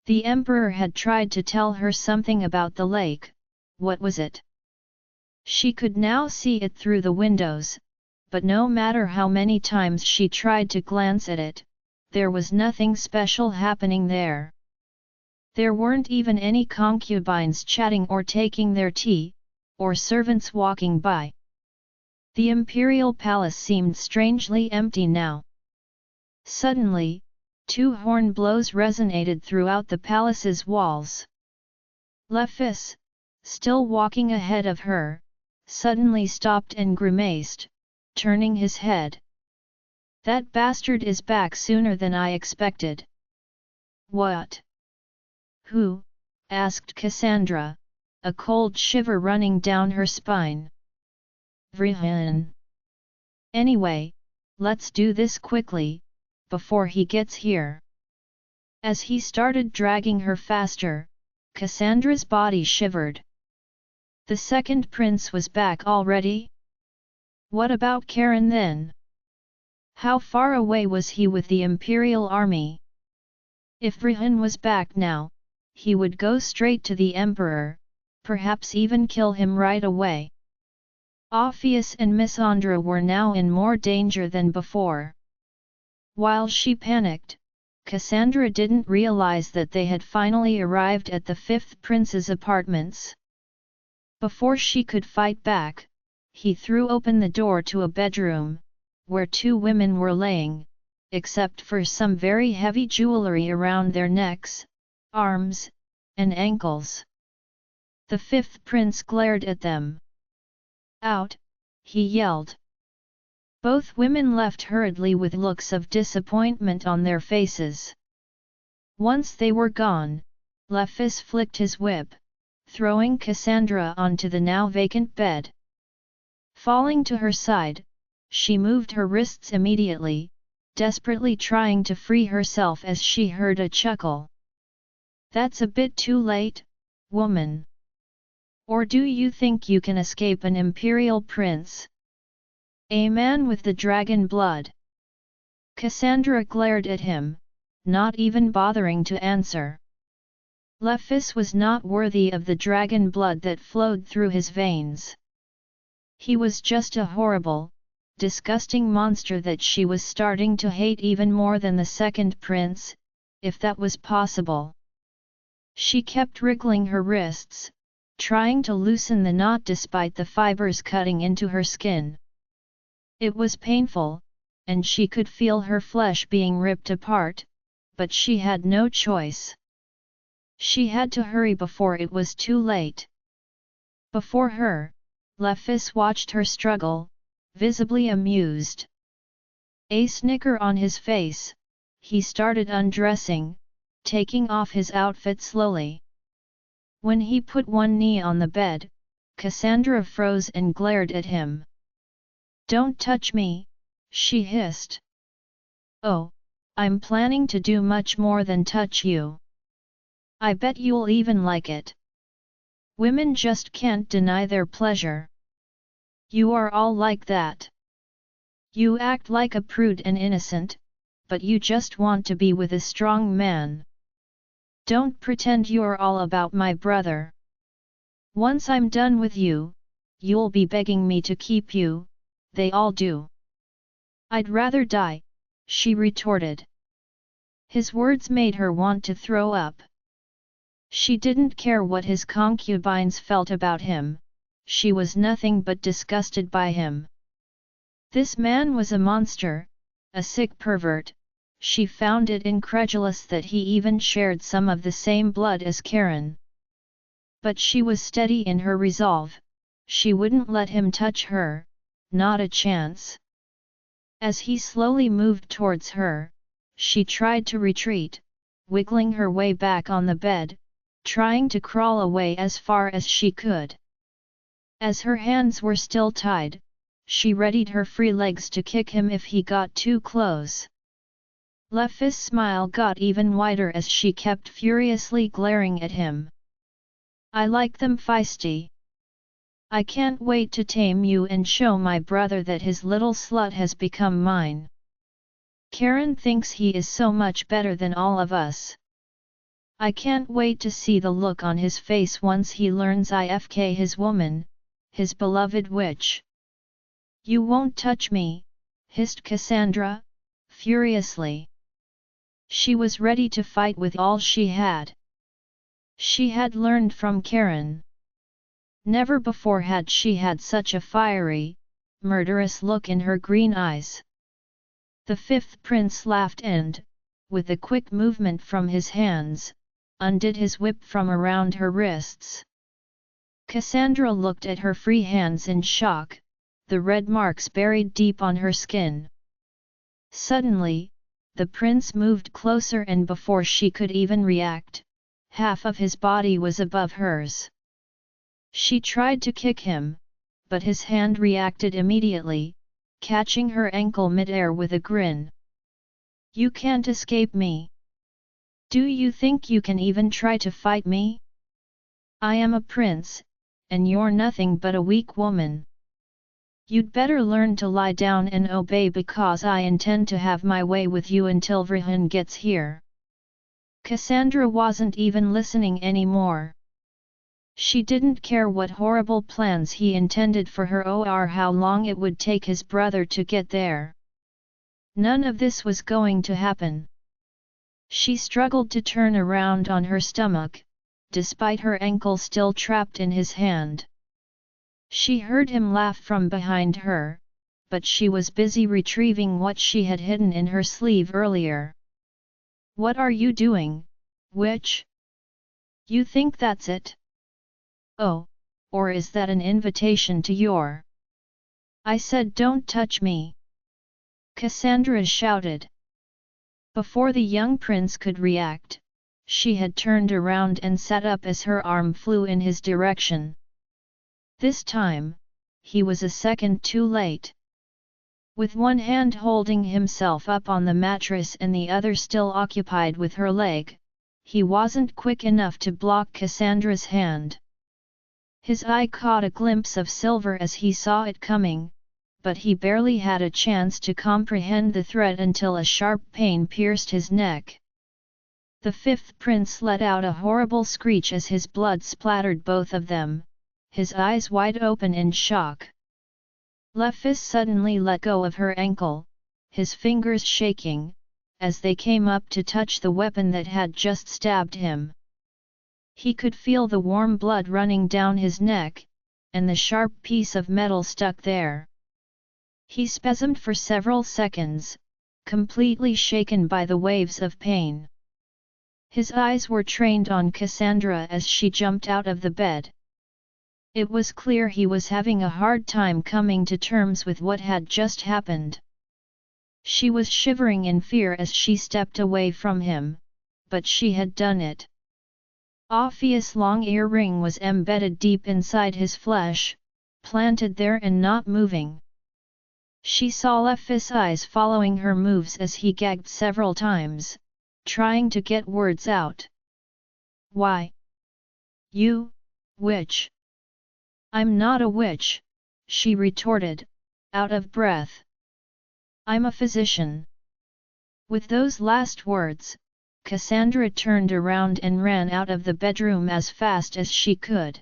The emperor had tried to tell her something about the lake. What was it? She could now see it through the windows, but no matter how many times she tried to glance at it, there was nothing special happening there. There weren't even any concubines chatting or taking their tea, or servants walking by. The imperial palace seemed strangely empty now. Suddenly, two horn blows resonated throughout the palace's walls. Lefis, still walking ahead of her, suddenly stopped and grimaced, turning his head. That bastard is back sooner than I expected. What? Who? Asked Cassandra, a cold shiver running down her spine. Vrihan. Anyway, let's do this quickly, before he gets here. As he started dragging her faster, Cassandra's body shivered. The second prince was back already? What about Karen then? How far away was he with the Imperial Army? If Vrihan was back now, he would go straight to the Emperor, perhaps even kill him right away. Ophius and Missandra were now in more danger than before. While she panicked, Cassandra didn't realize that they had finally arrived at the fifth prince's apartments. Before she could fight back, he threw open the door to a bedroom, where two women were laying, except for some very heavy jewelry around their necks, arms, and ankles. The fifth prince glared at them. Out, he yelled. Both women left hurriedly with looks of disappointment on their faces. Once they were gone, Lephis flicked his whip, throwing Cassandra onto the now vacant bed. Falling to her side, she moved her wrists immediately, desperately trying to free herself as she heard a chuckle. That's a bit too late, woman. Or do you think you can escape an imperial prince? A man with the dragon blood. Cassandra glared at him, not even bothering to answer. Lephis was not worthy of the dragon blood that flowed through his veins. He was just a horrible, disgusting monster that she was starting to hate even more than the second prince, if that was possible. She kept wriggling her wrists, trying to loosen the knot despite the fibers cutting into her skin. It was painful, and she could feel her flesh being ripped apart, but she had no choice. She had to hurry before it was too late. Before her, Lephis watched her struggle, visibly amused. A snicker on his face, he started undressing, taking off his outfit slowly. When he put one knee on the bed, Cassandra froze and glared at him. "Don't touch me," she hissed. "Oh, I'm planning to do much more than touch you. I bet you'll even like it." Women just can't deny their pleasure. You are all like that. You act like a prude and innocent, but you just want to be with a strong man. Don't pretend you're all about my brother. Once I'm done with you, you'll be begging me to keep you, they all do. I'd rather die, she retorted. His words made her want to throw up. She didn't care what his concubines felt about him, she was nothing but disgusted by him. This man was a monster, a sick pervert. She found it incredulous that he even shared some of the same blood as Karen. But she was steady in her resolve, she wouldn't let him touch her, not a chance. As he slowly moved towards her, she tried to retreat, wiggling her way back on the bed, trying to crawl away as far as she could. As her hands were still tied, she readied her free legs to kick him if he got too close. Lephis' smile got even wider as she kept furiously glaring at him. "I like them feisty. I can't wait to tame you and show my brother that his little slut has become mine. Karen thinks he is so much better than all of us. I can't wait to see the look on his face once he learns IFK his woman, his beloved witch." "You won't touch me," hissed Cassandra, furiously. She was ready to fight with all she had. She had learned from Karen. Never before had she had such a fiery, murderous look in her green eyes. The fifth prince laughed and, with a quick movement from his hands, undid his whip from around her wrists. Cassandra looked at her free hands in shock, the red marks buried deep on her skin. Suddenly, the prince moved closer, and before she could even react, half of his body was above hers. She tried to kick him, but his hand reacted immediately, catching her ankle mid-air with a grin. "You can't escape me. Do you think you can even try to fight me? I am a prince, and you're nothing but a weak woman. You'd better learn to lie down and obey, because I intend to have my way with you until Vrihan gets here." Cassandra wasn't even listening anymore. She didn't care what horrible plans he intended for her or how long it would take his brother to get there. None of this was going to happen. She struggled to turn around on her stomach, despite her ankle still trapped in his hand. She heard him laugh from behind her, but she was busy retrieving what she had hidden in her sleeve earlier. "What are you doing, witch? You think that's it? Oh, or is that an invitation to your—" "I said don't touch me!" Cassandra shouted. Before the young prince could react, she had turned around and sat up as her arm flew in his direction. This time, he was a second too late. With one hand holding himself up on the mattress and the other still occupied with her leg, he wasn't quick enough to block Cassandra's hand. His eye caught a glimpse of silver as he saw it coming, but he barely had a chance to comprehend the threat until a sharp pain pierced his neck. The fifth prince let out a horrible screech as his blood splattered both of them, his eyes wide open in shock. Lefis suddenly let go of her ankle, his fingers shaking, as they came up to touch the weapon that had just stabbed him. He could feel the warm blood running down his neck, and the sharp piece of metal stuck there. He spasmed for several seconds, completely shaken by the waves of pain. His eyes were trained on Cassandra as she jumped out of the bed. It was clear he was having a hard time coming to terms with what had just happened. She was shivering in fear as she stepped away from him, but she had done it. Orpheus' long earring was embedded deep inside his flesh, planted there and not moving. She saw Lefis' eyes following her moves as he gagged several times, trying to get words out. "Why? You, witch?" "I'm not a witch," she retorted, out of breath. "I'm a physician." With those last words, Cassandra turned around and ran out of the bedroom as fast as she could.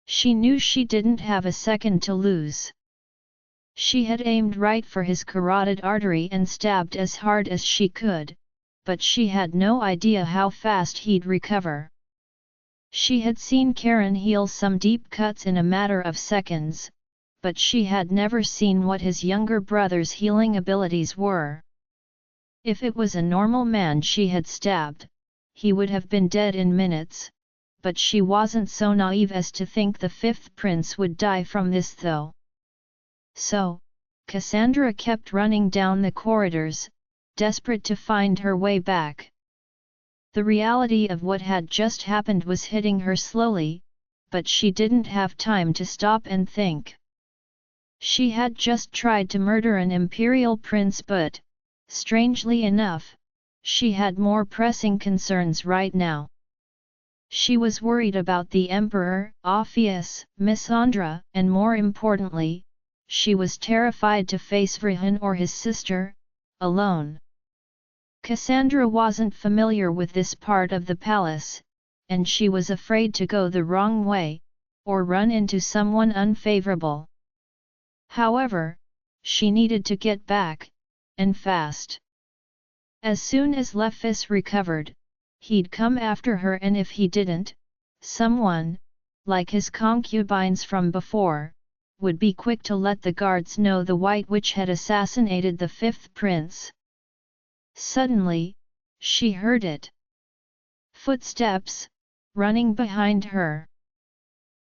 She knew she didn't have a second to lose. She had aimed right for his carotid artery and stabbed as hard as she could, but she had no idea how fast he'd recover. She had seen Karen heal some deep cuts in a matter of seconds, but she had never seen what his younger brother's healing abilities were. If it was a normal man she had stabbed, he would have been dead in minutes, but she wasn't so naive as to think the fifth prince would die from this though. So, Cassandra kept running down the corridors, desperate to find her way back. The reality of what had just happened was hitting her slowly, but she didn't have time to stop and think. She had just tried to murder an imperial prince, but, strangely enough, she had more pressing concerns right now. She was worried about the Emperor, Orpheus, Missandra, and more importantly, she was terrified to face Vrihan or his sister, alone. Cassandra wasn't familiar with this part of the palace, and she was afraid to go the wrong way, or run into someone unfavorable. However, she needed to get back, and fast. As soon as Lefis recovered, he'd come after her, and if he didn't, someone, like his concubines from before, would be quick to let the guards know the White Witch had assassinated the fifth prince. Suddenly, she heard it. Footsteps, running behind her.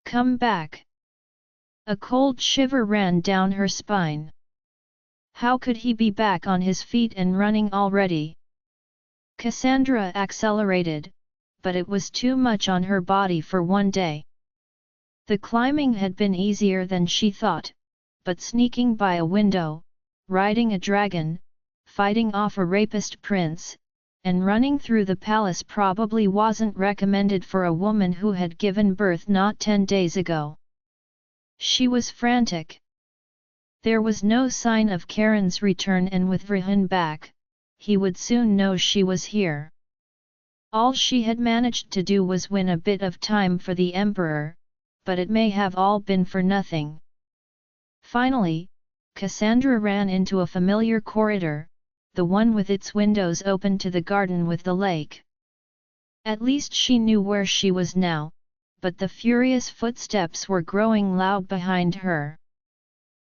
"Come back!" A cold shiver ran down her spine. How could he be back on his feet and running already? Cassandra accelerated, but it was too much on her body for one day. The climbing had been easier than she thought, but sneaking by a window, riding a dragon, fighting off a rapist prince, and running through the palace probably wasn't recommended for a woman who had given birth not 10 days ago. She was frantic. There was no sign of Karen's return, and with Vrihan back, he would soon know she was here. All she had managed to do was win a bit of time for the Emperor, but it may have all been for nothing. Finally, Cassandra ran into a familiar corridor, the one with its windows open to the garden with the lake. At least she knew where she was now, but the furious footsteps were growing loud behind her.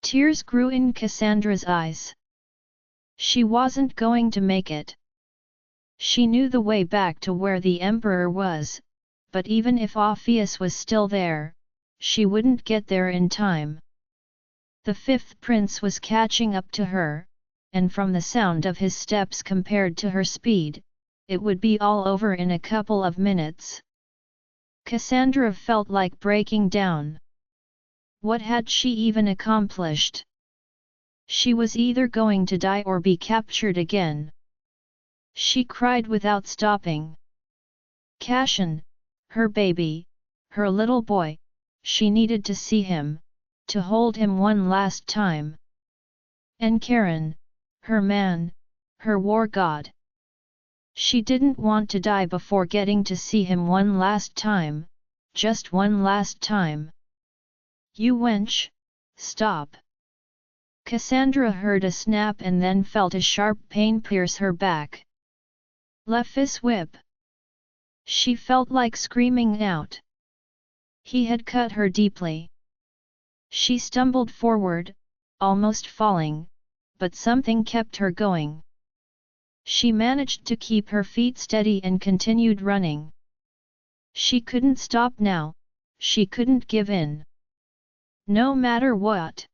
Tears grew in Cassandra's eyes. She wasn't going to make it. She knew the way back to where the Emperor was, but even if Orpheus was still there, she wouldn't get there in time. The fifth prince was catching up to her, and from the sound of his steps compared to her speed, it would be all over in a couple of minutes. Cassandra felt like breaking down. What had she even accomplished? She was either going to die or be captured again. She cried without stopping. Cashan, her baby, her little boy, she needed to see him, to hold him one last time. And Karen, her man, her war god. She didn't want to die before getting to see him one last time, just one last time. You wench, stop! Cassandra heard a snap and then felt a sharp pain pierce her back. Leph's whip! She felt like screaming out. He had cut her deeply. She stumbled forward, almost falling, but something kept her going. She managed to keep her feet steady and continued running. She couldn't stop now, she couldn't give in. No matter what.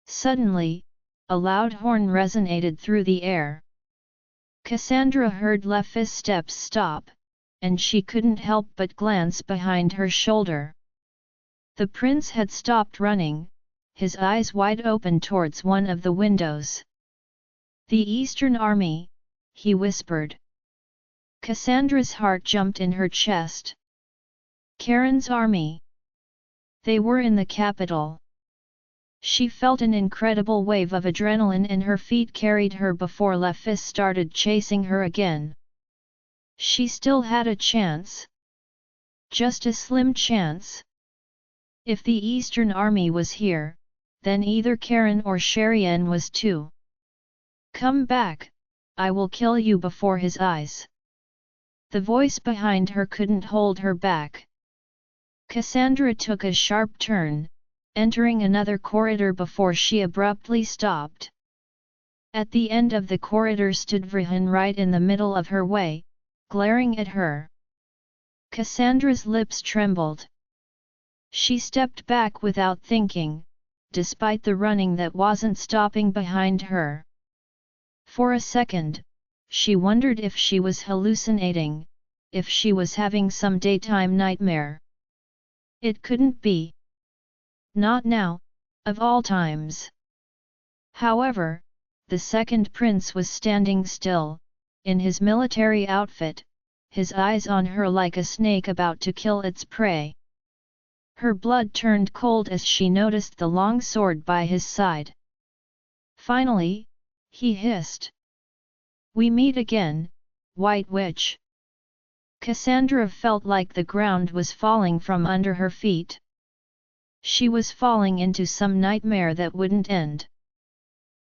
Suddenly, a loud horn resonated through the air. Cassandra heard Leph's steps stop, and she couldn't help but glance behind her shoulder. The prince had stopped running, his eyes wide open towards one of the windows. The Eastern Army, he whispered. Cassandra's heart jumped in her chest. Karen's army. They were in the capital. She felt an incredible wave of adrenaline and her feet carried her before Leph started chasing her again. She still had a chance. Just a slim chance. If the Eastern Army was here, then either Karen or Sherian was too. Come back, I will kill you before his eyes. The voice behind her couldn't hold her back. Cassandra took a sharp turn, entering another corridor before she abruptly stopped. At the end of the corridor stood Vrihan right in the middle of her way, glaring at her. Cassandra's lips trembled. She stepped back without thinking, despite the running that wasn't stopping behind her. For a second, she wondered if she was hallucinating, if she was having some daytime nightmare. It couldn't be. Not now, of all times. However, the second prince was standing still, in his military outfit, his eyes on her like a snake about to kill its prey. Her blood turned cold as she noticed the long sword by his side. Finally, he hissed. We meet again, White Witch. Cassandra felt like the ground was falling from under her feet. She was falling into some nightmare that wouldn't end.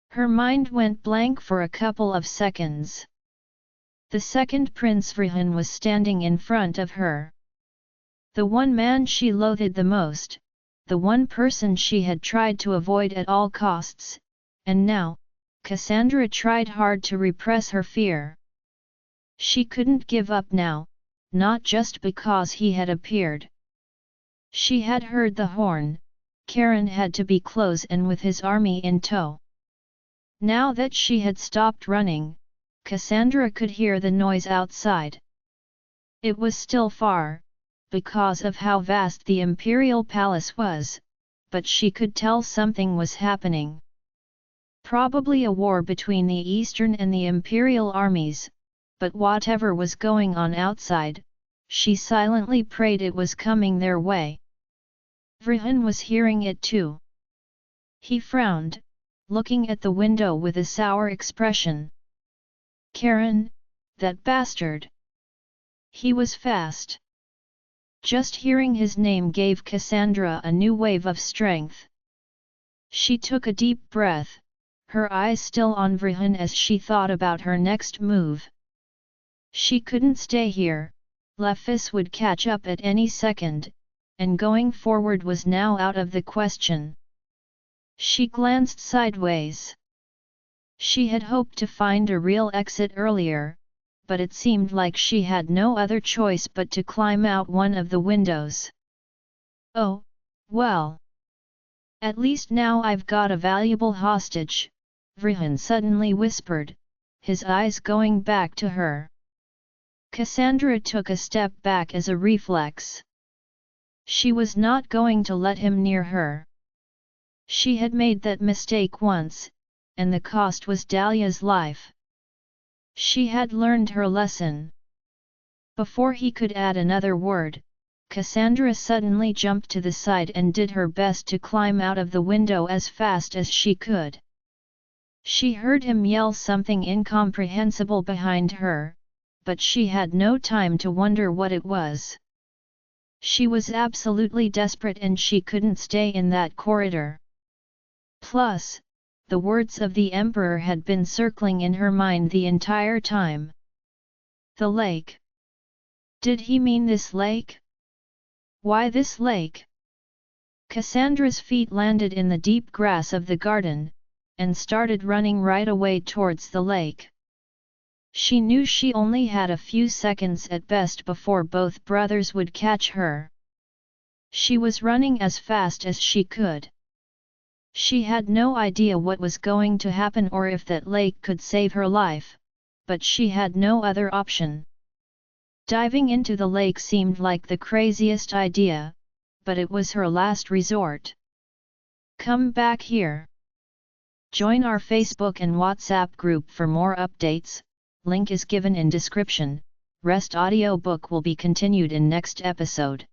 Her mind went blank for a couple of seconds. The second Prince Vrihan was standing in front of her. The one man she loathed the most, the one person she had tried to avoid at all costs, and now, Cassandra tried hard to repress her fear. She couldn't give up now, not just because he had appeared. She had heard the horn, Karen had to be close and with his army in tow. Now that she had stopped running, Cassandra could hear the noise outside. It was still far, because of how vast the imperial palace was, but she could tell something was happening. Probably a war between the Eastern and the imperial armies, but whatever was going on outside, she silently prayed it was coming their way. Vrihan was hearing it too. He frowned, looking at the window with a sour expression. Karen, that bastard! He was fast. Just hearing his name gave Cassandra a new wave of strength. She took a deep breath, her eyes still on Vrihan as she thought about her next move. She couldn't stay here, Lefis would catch up at any second, and going forward was now out of the question. She glanced sideways. She had hoped to find a real exit earlier, but it seemed like she had no other choice but to climb out one of the windows. Oh, well. At least now I've got a valuable hostage, Vrihan suddenly whispered, his eyes going back to her. Cassandra took a step back as a reflex. She was not going to let him near her. She had made that mistake once, and the cost was Dahlia's life. She had learned her lesson. Before he could add another word, Cassandra suddenly jumped to the side and did her best to climb out of the window as fast as she could. She heard him yell something incomprehensible behind her, but she had no time to wonder what it was. She was absolutely desperate and she couldn't stay in that corridor. Plus, the words of the Emperor had been circling in her mind the entire time. The lake. Did he mean this lake? Why this lake? Cassandra's feet landed in the deep grass of the garden, and started running right away towards the lake. She knew she only had a few seconds at best before both brothers would catch her. She was running as fast as she could. She had no idea what was going to happen or if that lake could save her life, but she had no other option. Diving into the lake seemed like the craziest idea, but it was her last resort. Come back here. Join our Facebook and WhatsApp group for more updates, link is given in description. Rest audiobook will be continued in next episode.